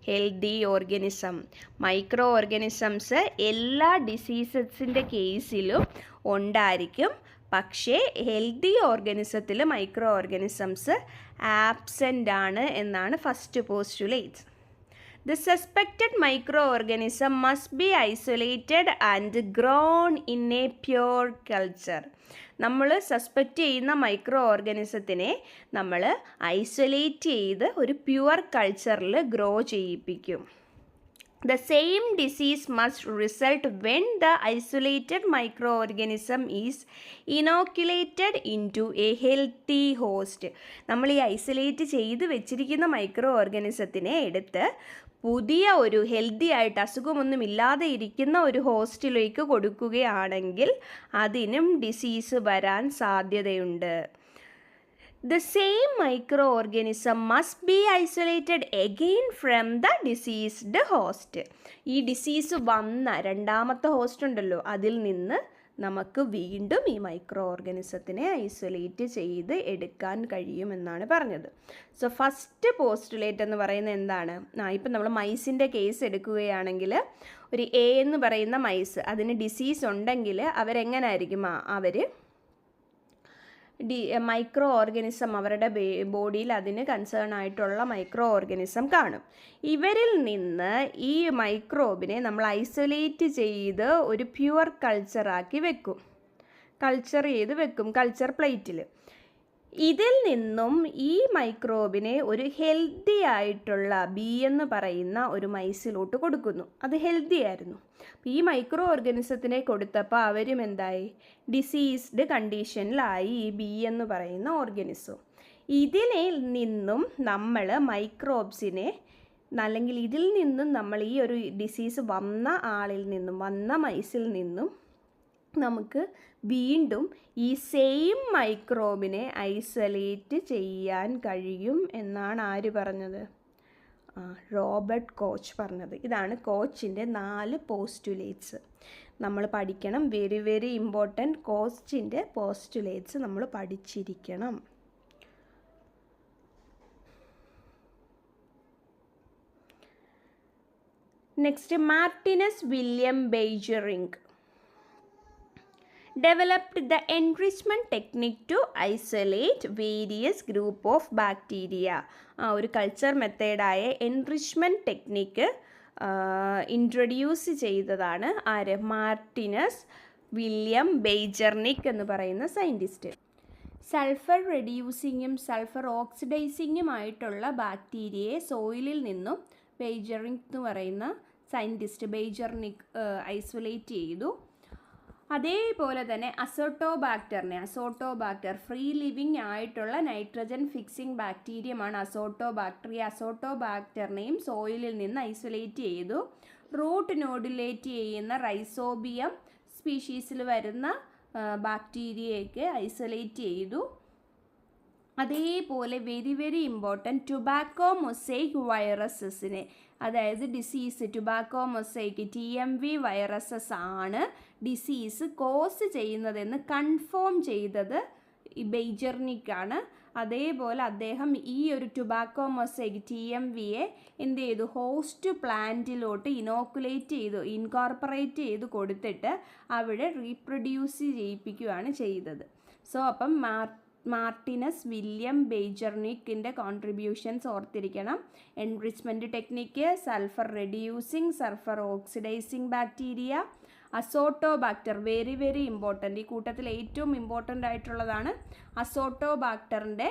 healthy organism. Micro organisms എല്ലാ ഡിസീസസിൻ്റെ കേസിലും ഉണ്ടായിരിക്കും, പക്ഷേ ഹെൽത്തി ഓർഗാനിസത്തിൽ മൈക്രോ ഓർഗാനിസംസ് ആബ്സെൻ്റ് ആണ് എന്നാണ് first postulate. The suspected microorganism must be isolated and grown in a pure culture. നമ്മൾ suspect ചെയ്യുന്ന micro ഓർഗാനിസത്തിനെ നമ്മൾ isolate ചെയ്ത് ഒരു പ്യുവർ കൾച്ചറിൽ ഗ്രോ ചെയ്യിപ്പിക്കും. The same disease must result when the isolated microorganism is inoculated into a healthy host. നമ്മൾ ഈ isolate ചെയ്ത് വെച്ചിരിക്കുന്ന മൈക്രോ ഓർഗാനിസത്തിനെ എടുത്ത് പുതിയ ഒരു ഹെൽത്തി ആയിട്ട് അസുഖമൊന്നും ഇല്ലാതെ ഇരിക്കുന്ന ഒരു ഹോസ്റ്റിലേക്ക് കൊടുക്കുകയാണെങ്കിൽ അതിനും ഡിസീസ് വരാൻ സാധ്യതയുണ്ട്. The same microorganism must be isolated again from the diseased host. ഈ ഡിസീസ് വന്ന രണ്ടാമത്തെ ഹോസ്റ്റ് ഉണ്ടല്ലോ, അതിൽ നിന്ന് നമുക്ക് വീണ്ടും ഈ മൈക്രോ ഓർഗാനിസത്തിനെ ഐസൊലേറ്റ് ചെയ്ത് എടുക്കാൻ കഴിയുമെന്നാണ് പറഞ്ഞത്. സോ ഫസ്റ്റ് പോസ്റ്റുലേറ്റ് എന്ന് പറയുന്നത് എന്താണ്? ഇപ്പം നമ്മൾ മൈസിൻ്റെ കേസ് എടുക്കുകയാണെങ്കിൽ ഒരു എ എന്ന് പറയുന്ന മൈസ്, അതിന് ഡിസീസ് ഉണ്ടെങ്കിൽ അവരെങ്ങനായിരിക്കും? അവർ മൈക്രോ ഓർഗാനിസം അവരുടെ ബോഡിയിൽ അതിന് കൺസേൺ ആയിട്ടുള്ള മൈക്രോ ഓർഗാനിസം കാണും. ഇവരിൽ നിന്ന് ഈ മൈക്രോബിനെ നമ്മൾ ഐസൊലേറ്റ് ചെയ്ത് ഒരു പ്യുവർ കൾച്ചറാക്കി വെക്കും, കൾച്ചർ പ്ലേറ്റിൽ. ഇതിൽ നിന്നും ഈ മൈക്രോബിനെ ഒരു ഹെൽത്തി ആയിട്ടുള്ള ബി എന്ന് പറയുന്ന ഒരു മൈസിലോട്ട് കൊടുക്കുന്നു. അത് ഹെൽത്തി ആയിരുന്നു. ഈ മൈക്രോ ഓർഗാനിസത്തിനെ കൊടുത്തപ്പോൾ അവരും എന്തായി? ഡിസീസ്ഡ് കണ്ടീഷനിലായി ഈ ബി എന്ന് പറയുന്ന ഓർഗാനിസം. ഇതിൽ നിന്നും നമ്മൾ മൈക്രോബ്സിനെ, അല്ലെങ്കിൽ ഇതിൽ നിന്നും നമ്മൾ ഈ ഒരു ഡിസീസ് വന്ന ആളിൽ നിന്നും, വന്ന മൈസിൽ നിന്നും നമുക്ക് വീണ്ടും ഈ സെയിം മൈക്രോബിനെ ഐസൊലേറ്റ് ചെയ്യാൻ കഴിയും എന്നാണ് ആര് പറഞ്ഞത്? റോബർട്ട് കോച്ച് പറഞ്ഞത്. ഇതാണ് കോച്ചിൻ്റെ 4 പോസ്റ്റുലേറ്റ്സ്. നമ്മൾ പഠിക്കണം, വെരി വെരി ഇമ്പോർട്ടൻറ്റ്. കോച്ചിൻ്റെ പോസ്റ്റുലേറ്റ്സ് നമ്മൾ പഠിച്ചിരിക്കണം. Next, Martinus Willem Beijerinck developed the enrichment technique to isolate various group of bacteria. ഒരു കൾച്ചർ മെത്തേഡായ എൻറിച്ച്മെൻറ്റ് ടെക്നിക്ക് ഇൻട്രൊഡ്യൂസ് ചെയ്തതാണ് ആര്? മാർട്ടിനസ് വില്യം ബെയ്ജർനിക് എന്ന് പറയുന്ന സയൻറ്റിസ്റ്റ്. സൾഫർ റെഡ്യൂസിങ്ങും സൾഫർ ഓക്സിഡൈസിങ്ങുമായിട്ടുള്ള ബാക്ടീരിയയെ സോയിലിൽ നിന്നും ബെയ്ജറിംഗ് എന്ന് പറയുന്ന സയൻറ്റിസ്റ്റ് ബെയ്ജർനിക് ഐസൊലേറ്റ് ചെയ്തു. അതേപോലെ തന്നെ അസോട്ടോബാക്ടർ ഫ്രീ ലിവിങ് ആയിട്ടുള്ള നൈട്രജൻ ഫിക്സിംഗ് ബാക്ടീരിയമാണ് അസോട്ടോബാക്ടർ. ഈ അസോട്ടോബാക്ടറിനെയും സോയിലിൽ നിന്ന് ഐസൊലേറ്റ് ചെയ്തു. റൂട്ട് നോഡുലേറ്റ് ചെയ്യുന്ന റൈസോബിയം സ്പീഷീസിൽ വരുന്ന ബാക്ടീരിയയൊക്കെ ഐസൊലേറ്റ് ചെയ്തു. അതേപോലെ very very important tobacco mosaic വൈറസസിനെ, അതായത് disease tobacco mosaic TMV viruses ആണ് ഡിസീസ് കോസ് ചെയ്യുന്നതെന്ന് കൺഫേം ചെയ്തത് ഈ ബെയ്ജർനിക്കാണ്. അതേപോലെ അദ്ദേഹം ഈ ഒരു ടുബാക്കോ മൊസൈക്ക് TMVയെ എന്ത് ചെയ്തു? ഹോസ്റ്റ് പ്ലാന്റിലോട്ട് ഇൻകോർപ്പറേറ്റ് ചെയ്ത് കൊടുത്തിട്ട് അവിടെ റീപ്രൊഡ്യൂസ് ചെയ്യിപ്പിക്കുകയാണ് ചെയ്തത്. സോ അപ്പം മാർട്ടിനസ് വില്യം ബെയ്ജർനിക്കിൻ്റെ കോൺട്രിബ്യൂഷൻസ് ഓർത്തിരിക്കണം. Enrichment technique, sulphur reducing, sulphur oxidising bacteria, Azotobacter, very very important. ഈ കൂട്ടത്തിൽ ഏറ്റവും ഇമ്പോർട്ടൻ്റ് ആയിട്ടുള്ളതാണ് അസോട്ടോബാക്ടറിൻ്റെ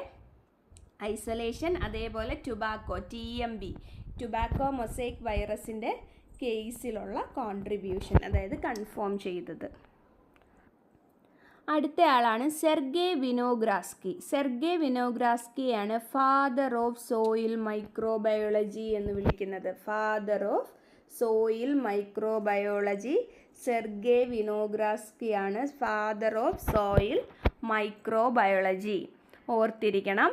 ഐസൊലേഷൻ. അതേപോലെ ടുബാക്കോ, TMV, ടുബാക്കോ മൊസൈക്ക് വൈറസിൻ്റെ കേസിലുള്ള കോൺട്രിബ്യൂഷൻ, അതായത് കൺഫേം ചെയ്തത്. അടുത്ത ആളാണ് സെർഗേ വിനോഗ്രാസ്കി. സെർഗേ വിനോഗ്രാസ്കിയാണ് ഫാദർ ഓഫ് സോയിൽ മൈക്രോബയോളജി എന്ന് വിളിക്കുന്നത്. Father of soil microbiology Sergei വിനോഗ്രാസ്കിയാണ് ഫാദർ ഓഫ് സോയിൽ മൈക്രോബയോളജി. ഓർത്തിരിക്കണം.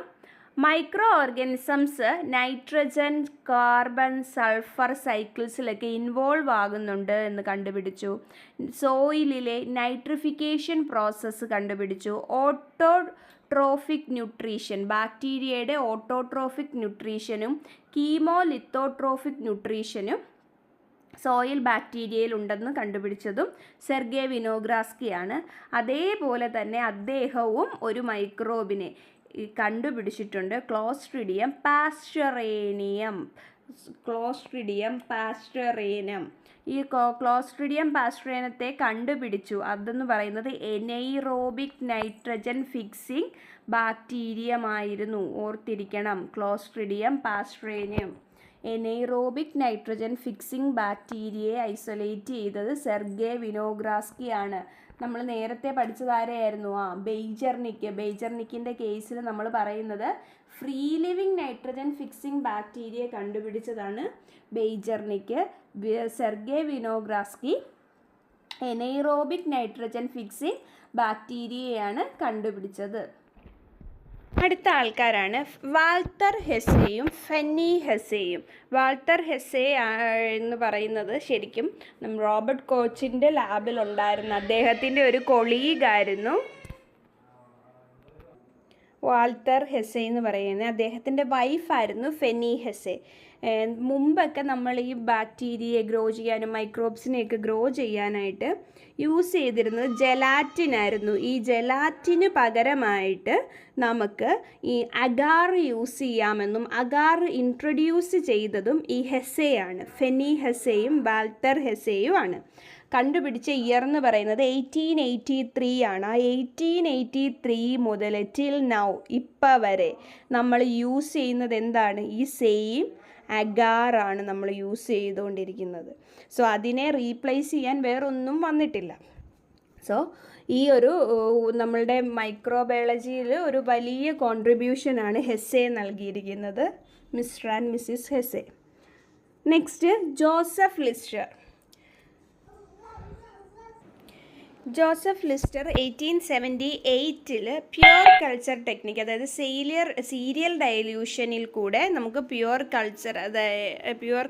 Micro organisms nitrogen, carbon, sulphur സൈക്കിൾസിലൊക്കെ ഇൻവോൾവ് ആകുന്നുണ്ട് എന്ന് കണ്ടുപിടിച്ചു. സോയിലിലെ നൈട്രിഫിക്കേഷൻ പ്രോസസ്സ് കണ്ടുപിടിച്ചു. ഓട്ടോട്രോഫിക് ന്യൂട്രീഷൻ, ബാക്ടീരിയയുടെ ഓട്ടോട്രോഫിക് ന്യൂട്രീഷനും കീമോലിത്തോട്രോഫിക് ന്യൂട്രീഷനും സോയിൽ ബാക്ടീരിയയിൽ ഉണ്ടെന്ന് കണ്ടുപിടിച്ചതും സെർഗേ വിനോഗ്രാസ്കിയാണ്. അതേപോലെ തന്നെ അദ്ദേഹവും ഒരു മൈക്രോബിനെ കണ്ടുപിടിച്ചിട്ടുണ്ട്, ക്ലോസ്ട്രിഡിയം പാസ്ചറേനിയം. ക്ലോസ്ട്രിഡിയം പാസ്ചറേനിയം, ഈ ക്ലോസ്ട്രിഡിയം പാസ്ചറേനിയത്തെ കണ്ടുപിടിച്ചു. അതെന്ന് പറയുന്നത് എനൈറോബിക് നൈട്രജൻ ഫിക്സിംഗ് ബാക്ടീരിയമായിരുന്നു. ഓർത്തിരിക്കണം, Clostridium pasteurianum. Anaerobic nitrogen fixing ബാക്ടീരിയയെ ഐസൊലേറ്റ് ചെയ്തത് സെർഗേ വിനോഗ്രാസ്കിയാണ്. നമ്മൾ നേരത്തെ പഠിച്ചതാരെയായിരുന്നു? ബെയ്ജർനിക്ക്. ബെയ്ജർനിക്കിൻ്റെ കേസിൽ നമ്മൾ പറയുന്നത് free living nitrogen fixing bacteria കണ്ടുപിടിച്ചതാണ് Beijerinck. Sergei Winogradsky anaerobic nitrogen fixing ബാക്ടീരിയയാണ് കണ്ടുപിടിച്ചത്. അടുത്ത ആൾക്കാരാണ് വാൾട്ടർ ഹെസ്സെയും ഫെന്നി ഹെസ്സെയും. വാൾട്ടർ ഹെസ്സെ എന്ന് പറയുന്നത് ശരിക്കും റോബർട്ട് കോച്ചിൻ്റെ ലാബിലുണ്ടായിരുന്ന അദ്ദേഹത്തിൻ്റെ ഒരു കൊളീഗായിരുന്നു വാൾട്ടർ ഹെസ്സെ എന്ന് പറയുന്നത്. അദ്ദേഹത്തിൻ്റെ വൈഫായിരുന്നു ഫെന്നി ഹെസ്സെ. മുമ്പൊക്കെ നമ്മൾ ഈ ബാക്ടീരിയയെ ഗ്രോ ചെയ്യാനും മൈക്രോബ്സിനെയൊക്കെ ഗ്രോ ചെയ്യാനായിട്ട് യൂസ് ചെയ്തിരുന്നത് ജെലാറ്റിനായിരുന്നു. ഈ ജെലാറ്റിന് പകരമായിട്ട് നമുക്ക് ഈ അഗാർ യൂസ് ചെയ്യാമെന്നും അഗാർ ഇൻട്രൊഡ്യൂസ് ചെയ്തതും ഈ ഹെസ്സെയാണ്. ഫെന്നി ഹെസ്സെയും വാൾട്ടർ ഹെസ്സെയും ആണ്. കണ്ടുപിടിച്ച ഇയർ എന്ന് പറയുന്നത് 1883 ആണ്. ആ 1883 മുതൽ ടിൽ നൗ ഇപ്പം വരെ നമ്മൾ യൂസ് ചെയ്യുന്നത് എന്താണ്? ഈ സെയിം അഗാറാണ് നമ്മൾ യൂസ് ചെയ്തുകൊണ്ടിരിക്കുന്നത്. സോ അതിനെ റീപ്ലേസ് ചെയ്യാൻ വേറൊന്നും വന്നിട്ടില്ല. സോ ഈ ഒരു നമ്മളുടെ മൈക്രോബയോളജിയിൽ ഒരു വലിയ കോൺട്രിബ്യൂഷനാണ് ഹെസ്സെ നൽകിയിരിക്കുന്നത്, mister and Mrs Hesse. Next Joseph ലിസ്റ്റർ. Joseph ലിസ്റ്റർ 1878 pure culture technique, അതായത് സീരിയൽ ഡയല്യൂഷനിൽ കൂടെ നമുക്ക് pure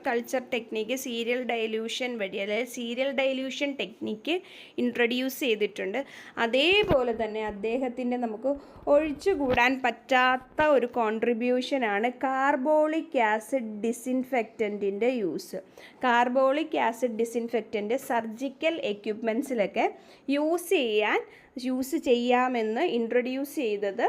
culture technique serial dilution വഴി, അതായത് സീരിയൽ ഡയല്യൂഷൻ ടെക്നിക്ക് ഇൻട്രൊഡ്യൂസ് ചെയ്തിട്ടുണ്ട്. അതേപോലെ തന്നെ അദ്ദേഹത്തിൻ്റെ നമുക്ക് ഒഴിച്ചുകൂടാൻ പറ്റാത്ത ഒരു കോൺട്രിബ്യൂഷനാണ് കാർബോളിക് ആസിഡ് ഡിസിൻഫെക്റ്റൻറ്റിൻ്റെ use. Carbolic acid disinfectant surgical എക്യുപ്മെൻറ്റ്സിലൊക്കെ യൂസ് ചെയ്യാമെന്ന് ഇൻട്രൊഡ്യൂസ് ചെയ്തത്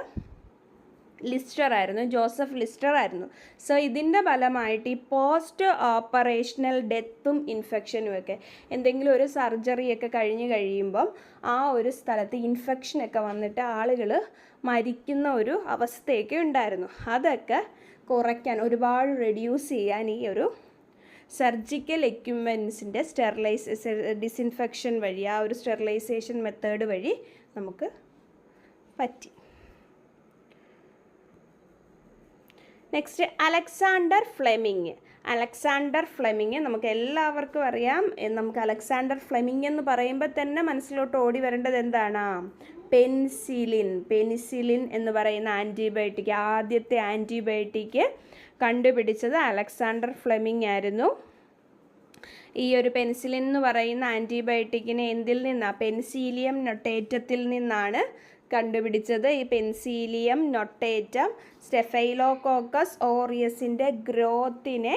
ജോസഫ് ലിസ്റ്റർ ആയിരുന്നു. സോ ഇതിൻ്റെ ഫലമായിട്ട് ഈ പോസ്റ്റ് ഓപ്പറേഷണൽ ഡെത്തും ഇൻഫെക്ഷനും ഒക്കെ, എന്തെങ്കിലും ഒരു സർജറിയൊക്കെ കഴിഞ്ഞ് കഴിയുമ്പം ആ ഒരു സ്ഥലത്ത് ഇൻഫെക്ഷനൊക്കെ വന്നിട്ട് ആളുകൾ മരിക്കുന്ന ഒരു അവസ്ഥയൊക്കെ ഉണ്ടായിരുന്നു. അതൊക്കെ കുറയ്ക്കാൻ, ഒരുപാട് റെഡ്യൂസ് ചെയ്യാൻ ഈ ഒരു സർജിക്കൽ എക്യുപ്മെൻറ്റ്സിൻ്റെ ഡിസിൻഫെക്ഷൻ വഴി, ആ ഒരു സ്റ്റെറിലൈസേഷൻ മെത്തേഡ് വഴി നമുക്ക് പറ്റി. നെക്സ്റ്റ് അലക്സാണ്ടർ ഫ്ലെമിങ് നമുക്ക് എല്ലാവർക്കും അറിയാം. നമുക്ക് അലക്സാണ്ടർ ഫ്ലെമിങ് എന്ന് പറയുമ്പോൾ തന്നെ മനസ്സിലോട്ട് ഓടി വരേണ്ടത് എന്താണ്? പെനിസിലിൻ എന്ന് പറയുന്ന ആൻറ്റിബയോട്ടിക്, ആദ്യത്തെ ആൻറ്റിബയോട്ടിക് കണ്ടുപിടിച്ചത് അലക്സാണ്ടർ ഫ്ലെമിങ് ആയിരുന്നു. ഈ ഒരു പെനിസിലിൻ എന്ന് പറയുന്ന ആൻറ്റിബയോട്ടിക്കിനെ എന്തിൽ നിന്നാണ്? പെനിസിലിയം നൊട്ടേറ്റത്തിൽ നിന്നാണ് കണ്ടുപിടിച്ചത്. ഈ പെനിസിലിയം നൊട്ടേറ്റം സ്റ്റെഫൈലോകോക്കസ് ഓറിയസിൻ്റെ ഗ്രോത്തിനെ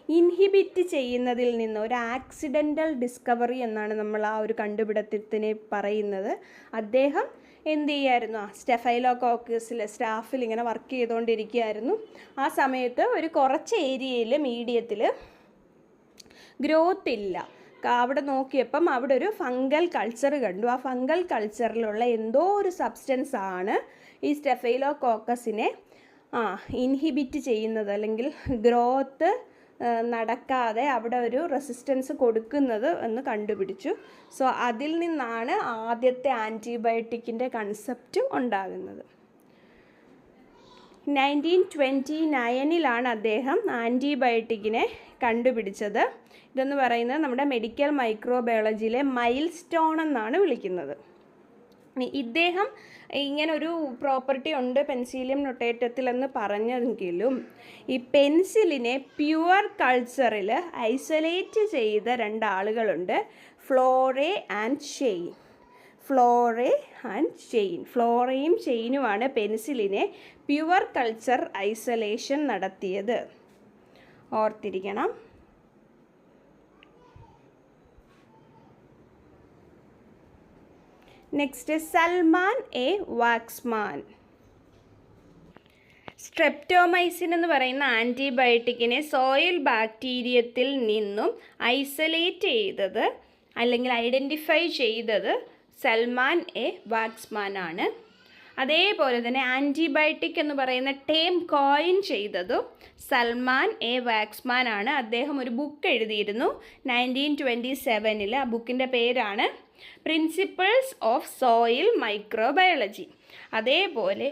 ഇൻഹിബിറ്റ് ചെയ്യുന്നതിൽ നിന്ന് ഒരു ആക്സിഡൻ്റൽ ഡിസ്കവറി എന്നാണ് നമ്മൾ ആ ഒരു കണ്ടുപിടുത്തത്തിനെ പറയുന്നത്. അദ്ദേഹം എന്ത് ചെയ്യായിരുന്നു, സ്റ്റെഫൈലോകോക്കസിൽ സ്റ്റാഫിൽ ഇങ്ങനെ വർക്ക് ചെയ്തുകൊണ്ടിരിക്കുകയായിരുന്നു. ആ സമയത്ത് ഒരു കുറച്ച് ഏരിയയിൽ മീഡിയത്തിൽ ഗ്രോത്ത് ഇല്ല. അവിടെ നോക്കിയപ്പം അവിടെ ഒരു ഫംഗൽ കൾച്ചർ കണ്ടു. ആ ഫംഗൽ കൾച്ചറിലുള്ള എന്തോ ഒരു സബ്സ്റ്റൻസ് ആണ് ഈ സ്റ്റെഫൈലോകോക്കസിനെ ഇൻഹിബിറ്റ് ചെയ്യുന്നത്, അല്ലെങ്കിൽ ഗ്രോത്ത് നടക്കാതെ അവിടെ ഒരു റെസിസ്റ്റൻസ് കൊടുക്കുന്നത് എന്ന് കണ്ടുപിടിച്ചു. സോ അതിൽ നിന്നാണ് ആദ്യത്തെ ആൻറ്റിബയോട്ടിക്കിൻ്റെ കൺസെപ്റ്റ് ഉണ്ടാകുന്നത്. 1929 അദ്ദേഹം ആൻറ്റിബയോട്ടിക്കിനെ കണ്ടുപിടിച്ചത്. ഇതെന്ന് പറയുന്നത് നമ്മുടെ മെഡിക്കൽ മൈക്രോബയോളജിയിലെ മൈൽ സ്റ്റോൺ എന്നാണ് വിളിക്കുന്നത്. ഇദ്ദേഹം ഇങ്ങനൊരു പ്രോപ്പർട്ടി ഉണ്ട് പെൻസിലിയം നൊട്ടേറ്റത്തിൽ എന്ന് പറഞ്ഞെങ്കിലും ഈ പെൻസിലിനെ പ്യുവർ കൾച്ചറിൽ ഐസൊലേറ്റ് ചെയ്ത 2 ആളുകളുണ്ട്, ഫ്ലോറെ ആൻഡ് ഷെയ്ൻ. ഫ്ലോറയും ഷെയ്നുമാണ് പെൻസിലിനെ പ്യുവർ കൾച്ചർ ഐസൊലേഷൻ നടത്തിയത്. ഓർത്തിരിക്കണം. Next Selman A Waksman. Streptomycin എന്ന് പറയുന്ന ആൻറ്റിബയോട്ടിക്കിനെ സോയിൽ ബാക്ടീരിയത്തിൽ നിന്നും ഐസൊലേറ്റ് ചെയ്തത് അല്ലെങ്കിൽ ഐഡൻറ്റിഫൈ ചെയ്തത് സൽമാൻ എ വാക്സ്മാൻ ആണ്. അതേപോലെ തന്നെ ആൻറ്റിബയോട്ടിക് എന്ന് പറയുന്ന ടേം കോയിൻ ചെയ്തതും സൽമാൻ എ വാക്സ്മാൻ ആണ്. അദ്ദേഹം ഒരു ബുക്ക് എഴുതിയിരുന്നു 1927. ആ ബുക്കിൻ്റെ പേരാണ് പ്രിൻസിപ്പിൾസ് ഓഫ് സോയിൽ മൈക്രോബയോളജി. അതേപോലെ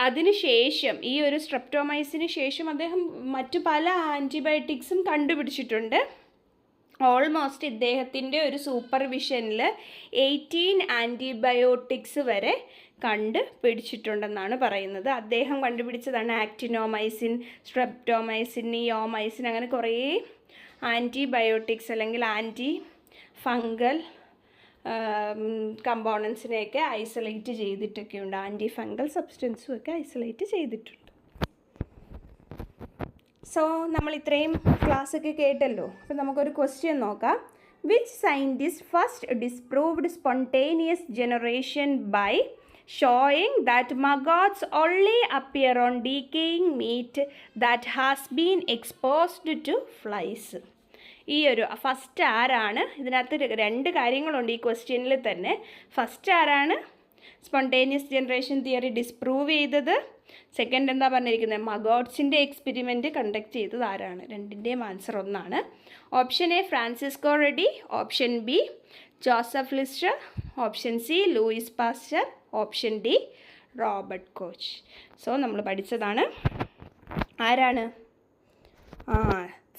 അതിനുശേഷം ഈ ഒരു സ്ട്രെപ്റ്റോമൈസിന് ശേഷം അദ്ദേഹം മറ്റു പല ആൻറ്റിബയോട്ടിക്സും കണ്ടുപിടിച്ചിട്ടുണ്ട്. ഓൾമോസ്റ്റ് ഇദ്ദേഹത്തിൻ്റെ ഒരു സൂപ്പർവിഷനിൽ 18 ആൻറ്റിബയോട്ടിക്സ് വരെ കണ്ടുപിടിച്ചിട്ടുണ്ടെന്നാണ് പറയുന്നത്. അദ്ദേഹം കണ്ടുപിടിച്ചതാണ് ആക്ടിനോമൈസിൻ, സ്ട്രെപ്റ്റോമൈസിൻ, നിയോമൈസിൻ, അങ്ങനെ കുറേ ആൻറ്റിബയോട്ടിക്സ് അല്ലെങ്കിൽ ആൻറ്റി ഫംഗൽ കമ്പോണൻസിനെയൊക്കെ ഐസൊലേറ്റ് ചെയ്തിട്ടൊക്കെയുണ്ട്. ആൻറ്റി ഫംഗൽ സബ്സ്റ്റൻസും ഒക്കെ ഐസൊലേറ്റ് ചെയ്തിട്ടുണ്ട്. സോ നമ്മൾ ഇത്രയും ക്ലാസ്സൊക്കെ കേട്ടല്ലോ. അപ്പോൾ നമുക്കൊരു ക്വസ്റ്റ്യൻ നോക്കാം. Which scientist first disproved spontaneous generation by showing that maggots only appear on decaying meat that has been exposed to flies? ഈ ഒരു ഫസ്റ്റ് ആരാണ്? ഇതിനകത്ത് 2 കാര്യങ്ങളുണ്ട് ഈ ക്വസ്റ്റ്യനിൽ തന്നെ. ഫസ്റ്റ് ആരാണ് സ്പോണ്ടേനിയസ് ജനറേഷൻ തിയറി ഡിസ്പ്രൂവ് ചെയ്തത്? സെക്കൻഡ് എന്താ പറഞ്ഞിരിക്കുന്നത്? മഗോട്ട്സിൻ്റെ എക്സ്പെരിമെൻറ്റ് കണ്ടക്ട് ചെയ്തത് ആരാണ്? രണ്ടിൻ്റെയും ആൻസർ ഒന്നാണ്. Option A Francisco ready, option B Joseph ലിസ്റ്റർ, option C Louis Pasteur, option D Robert coach. So നമ്മൾ പഠിച്ചതാണ്. ആരാണ്?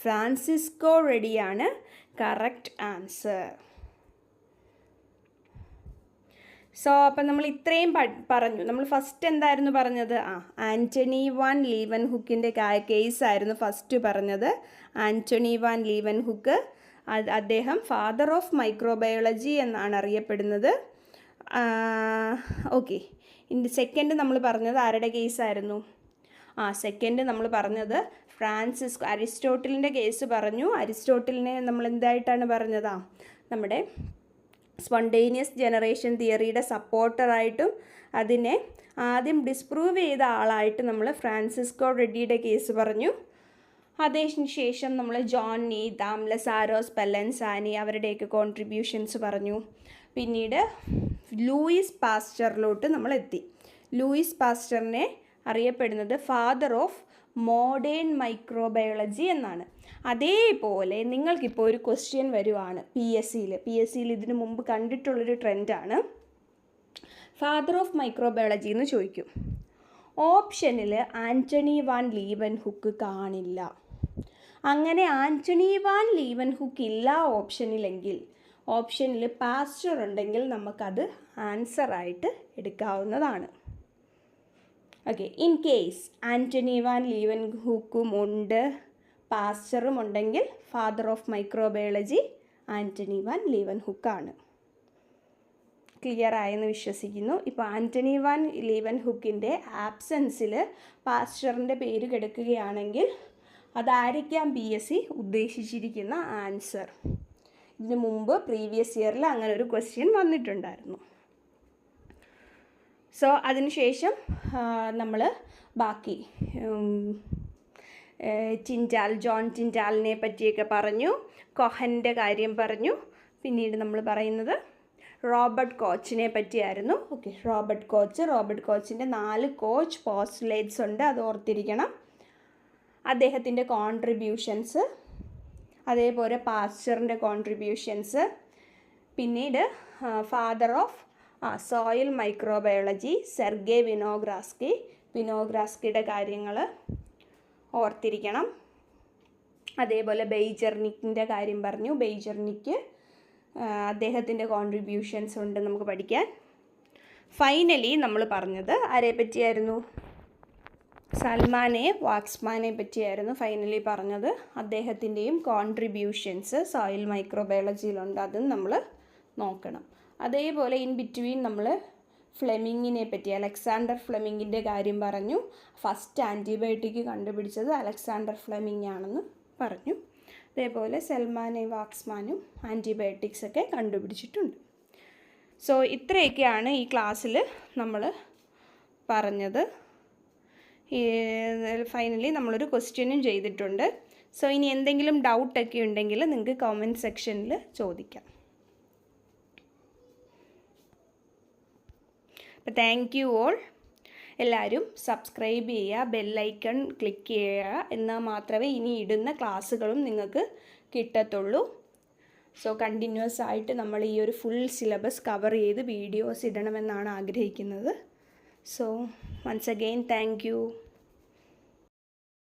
ഫ്രാൻസിസ്കോ റെഡിയാണ് കറക്റ്റ് ആൻസർ. സോ അപ്പം നമ്മൾ ഇത്രയും പറഞ്ഞു. നമ്മൾ ഫസ്റ്റ് എന്തായിരുന്നു പറഞ്ഞത്? ആൻ്റണി വാൻ ലീവൻ ഹുക്കിൻ്റെ കേസായിരുന്നു ഫസ്റ്റ് പറഞ്ഞത്. ആൻ്റണി വാൻ ലീവൻ ഹുക്ക്, അദ്ദേഹം ഫാദർ ഓഫ് മൈക്രോബയോളജി എന്നാണ് അറിയപ്പെടുന്നത്. ഓക്കെ, ഇനി സെക്കൻഡ് നമ്മൾ പറഞ്ഞത് ആരുടെ കേസായിരുന്നു? സെക്കൻഡ് നമ്മൾ പറഞ്ഞത് അരിസ്റ്റോട്ടിലിൻ്റെ കേസ് പറഞ്ഞു. അരിസ്റ്റോട്ടിലിനെ നമ്മൾ എന്തായിട്ടാണ് പറഞ്ഞത്? നമ്മുടെ സ്പോണ്ടേനിയസ് ജനറേഷൻ തിയറിയുടെ സപ്പോർട്ടറായിട്ടും അതിനെ ആദ്യം ഡിസ്പ്രൂവ് ചെയ്ത ആളായിട്ട് നമ്മൾ ഫ്രാൻസിസ്കോ റെഡ്ഡിയുടെ കേസ് പറഞ്ഞു. അതിന് ശേഷം നമ്മൾ ജോൺ നീതാം, ലസാരോസ് പെല്ലൻസാനി അവരുടെയൊക്കെ കോൺട്രിബ്യൂഷൻസ് പറഞ്ഞു. പിന്നീട് ലൂയിസ് പാസ്റ്ററിലോട്ട് നമ്മൾ എത്തി. ലൂയിസ് പാസ്റ്ററിനെ അറിയപ്പെടുന്നത് ഫാദർ ഓഫ് മോഡേൺ മൈക്രോബയോളജി എന്നാണ്. അതേപോലെ നിങ്ങൾക്കിപ്പോൾ ഒരു ക്വസ്റ്റ്യൻ വരുവാണ് പി എസ് സിയിൽ ഇതിനു മുമ്പ് കണ്ടിട്ടുള്ളൊരു ട്രെൻഡാണ്. ഫാദർ ഓഫ് മൈക്രോബയോളജി എന്ന് ചോദിക്കും. ഓപ്ഷനിൽ ആൻ്റണി വാൻ ലീവൻ ഹുക്ക് കാണില്ല. അങ്ങനെ ആൻ്റണി വാൻ ലീവൻ ഹുക്ക് ഇല്ല ഓപ്ഷനിലെങ്കിൽ, ഓപ്ഷനിൽ പാസ്റ്റർ ഉണ്ടെങ്കിൽ നമുക്കത് ആൻസറായിട്ട് എടുക്കാവുന്നതാണ്. Okay, in case Antonie van ലീവൻ ഹുക്കും ഉണ്ട്, പാസ്റ്ററും ഉണ്ടെങ്കിൽ father of microbiology Antonie van ലീവൻ ഹുക്കാണ്. ക്ലിയർ ആയെന്ന് വിശ്വസിക്കുന്നു. ഇപ്പോൾ ആൻ്റണി വാൻ ലീവൻ ഹുക്കിൻ്റെ ആബ്സെൻസിൽ പാസ്റ്ററിൻ്റെ പേര് കിടക്കുകയാണെങ്കിൽ അതായിരിക്കാം പി എസ് സി ഉദ്ദേശിച്ചിരിക്കുന്ന ആൻസർ. ഇതിനു മുമ്പ് പ്രീവിയസ് ഇയറിൽ അങ്ങനെ ഒരു ക്വസ്റ്റ്യൻ വന്നിട്ടുണ്ടായിരുന്നു. സോ അതിനുശേഷം നമ്മൾ ബാക്കി ജോൺ ടിൻഡാലിനെ പറ്റിയൊക്കെ പറഞ്ഞു, കൊഹൻ്റെ കാര്യം പറഞ്ഞു. പിന്നീട് നമ്മൾ പറയുന്നത് റോബർട്ട് കോച്ചിനെ പറ്റിയായിരുന്നു. ഓക്കെ, റോബർട്ട് കോച്ചിൻ്റെ 4 കോച്ച് പോസ്റ്റുലേറ്റ്സ് ഉണ്ട്, അത് ഓർത്തിരിക്കണം. അദ്ദേഹത്തിൻ്റെ കോൺട്രിബ്യൂഷൻസ്, അതേപോലെ പാസ്ചറിൻ്റെ കോൺട്രിബ്യൂഷൻസ്, പിന്നീട് father of soil microbiology Sergei വിനോഗ്രാസ്കിയുടെ കാര്യങ്ങൾ ഓർത്തിരിക്കണം. അതേപോലെ ബെയ്ജർനിക്കിൻ്റെ കാര്യം പറഞ്ഞു. ബെയ്ജർനിക്ക് അദ്ദേഹത്തിൻ്റെ കോൺട്രിബ്യൂഷൻസ് ഉണ്ട് നമുക്ക് പഠിക്കാൻ. ഫൈനലി നമ്മൾ പറഞ്ഞത് ആരെ പറ്റിയായിരുന്നു? സൽമാനെ വാക്സ്മാനെ പറ്റിയായിരുന്നു ഫൈനലി പറഞ്ഞത്. അദ്ദേഹത്തിൻ്റെയും കോൺട്രിബ്യൂഷൻസ് സോയിൽ മൈക്രോബയോളജിയിലുണ്ട്, അതും നമ്മൾ നോക്കണം. അതേപോലെ ഇൻ ബിറ്റ്വീൻ നമ്മൾ ഫ്ലെമിങ്ങിനെ പറ്റി, അലക്സാണ്ടർ ഫ്ലെമിങ്ങിൻ്റെ കാര്യം പറഞ്ഞു. ഫസ്റ്റ് ആൻറ്റിബയോട്ടിക് കണ്ടുപിടിച്ചത് അലക്സാണ്ടർ ഫ്ലെമിങ് ആണെന്ന് പറഞ്ഞു. അതേപോലെ സൽമാനെ വാക്സ്മാനും ആൻറ്റിബയോട്ടിക്സ് ഒക്കെ കണ്ടുപിടിച്ചിട്ടുണ്ട്. സോ ഇത്രയൊക്കെയാണ് ഈ ക്ലാസ്സിൽ നമ്മൾ പറഞ്ഞത്. ഫൈനലി നമ്മളൊരു ക്വസ്റ്റ്യനും ചെയ്തിട്ടുണ്ട്. സോ ഇനി എന്തെങ്കിലും ഡൗട്ടൊക്കെ ഉണ്ടെങ്കിൽ നിങ്ങൾക്ക് കമൻറ്റ് സെക്ഷനിൽ ചോദിക്കാം. അപ്പോൾ താങ്ക് യു ഓൾ. എല്ലാവരും സബ്സ്ക്രൈബ് ചെയ്യുക, ബെല്ലൈക്കൺ ക്ലിക്ക് ചെയ്യുക, എന്നാൽ മാത്രമേ ഇനി ഇടുന്ന ക്ലാസ്സുകളും നിങ്ങൾക്ക് കിട്ടത്തുള്ളൂ. സോ കണ്ടിന്യൂസ് ആയിട്ട് നമ്മൾ ഈ ഒരു ഫുൾ സിലബസ് കവർ ചെയ്ത് വീഡിയോസ് ഇടണമെന്നാണ് ആഗ്രഹിക്കുന്നത്. So once again thank U.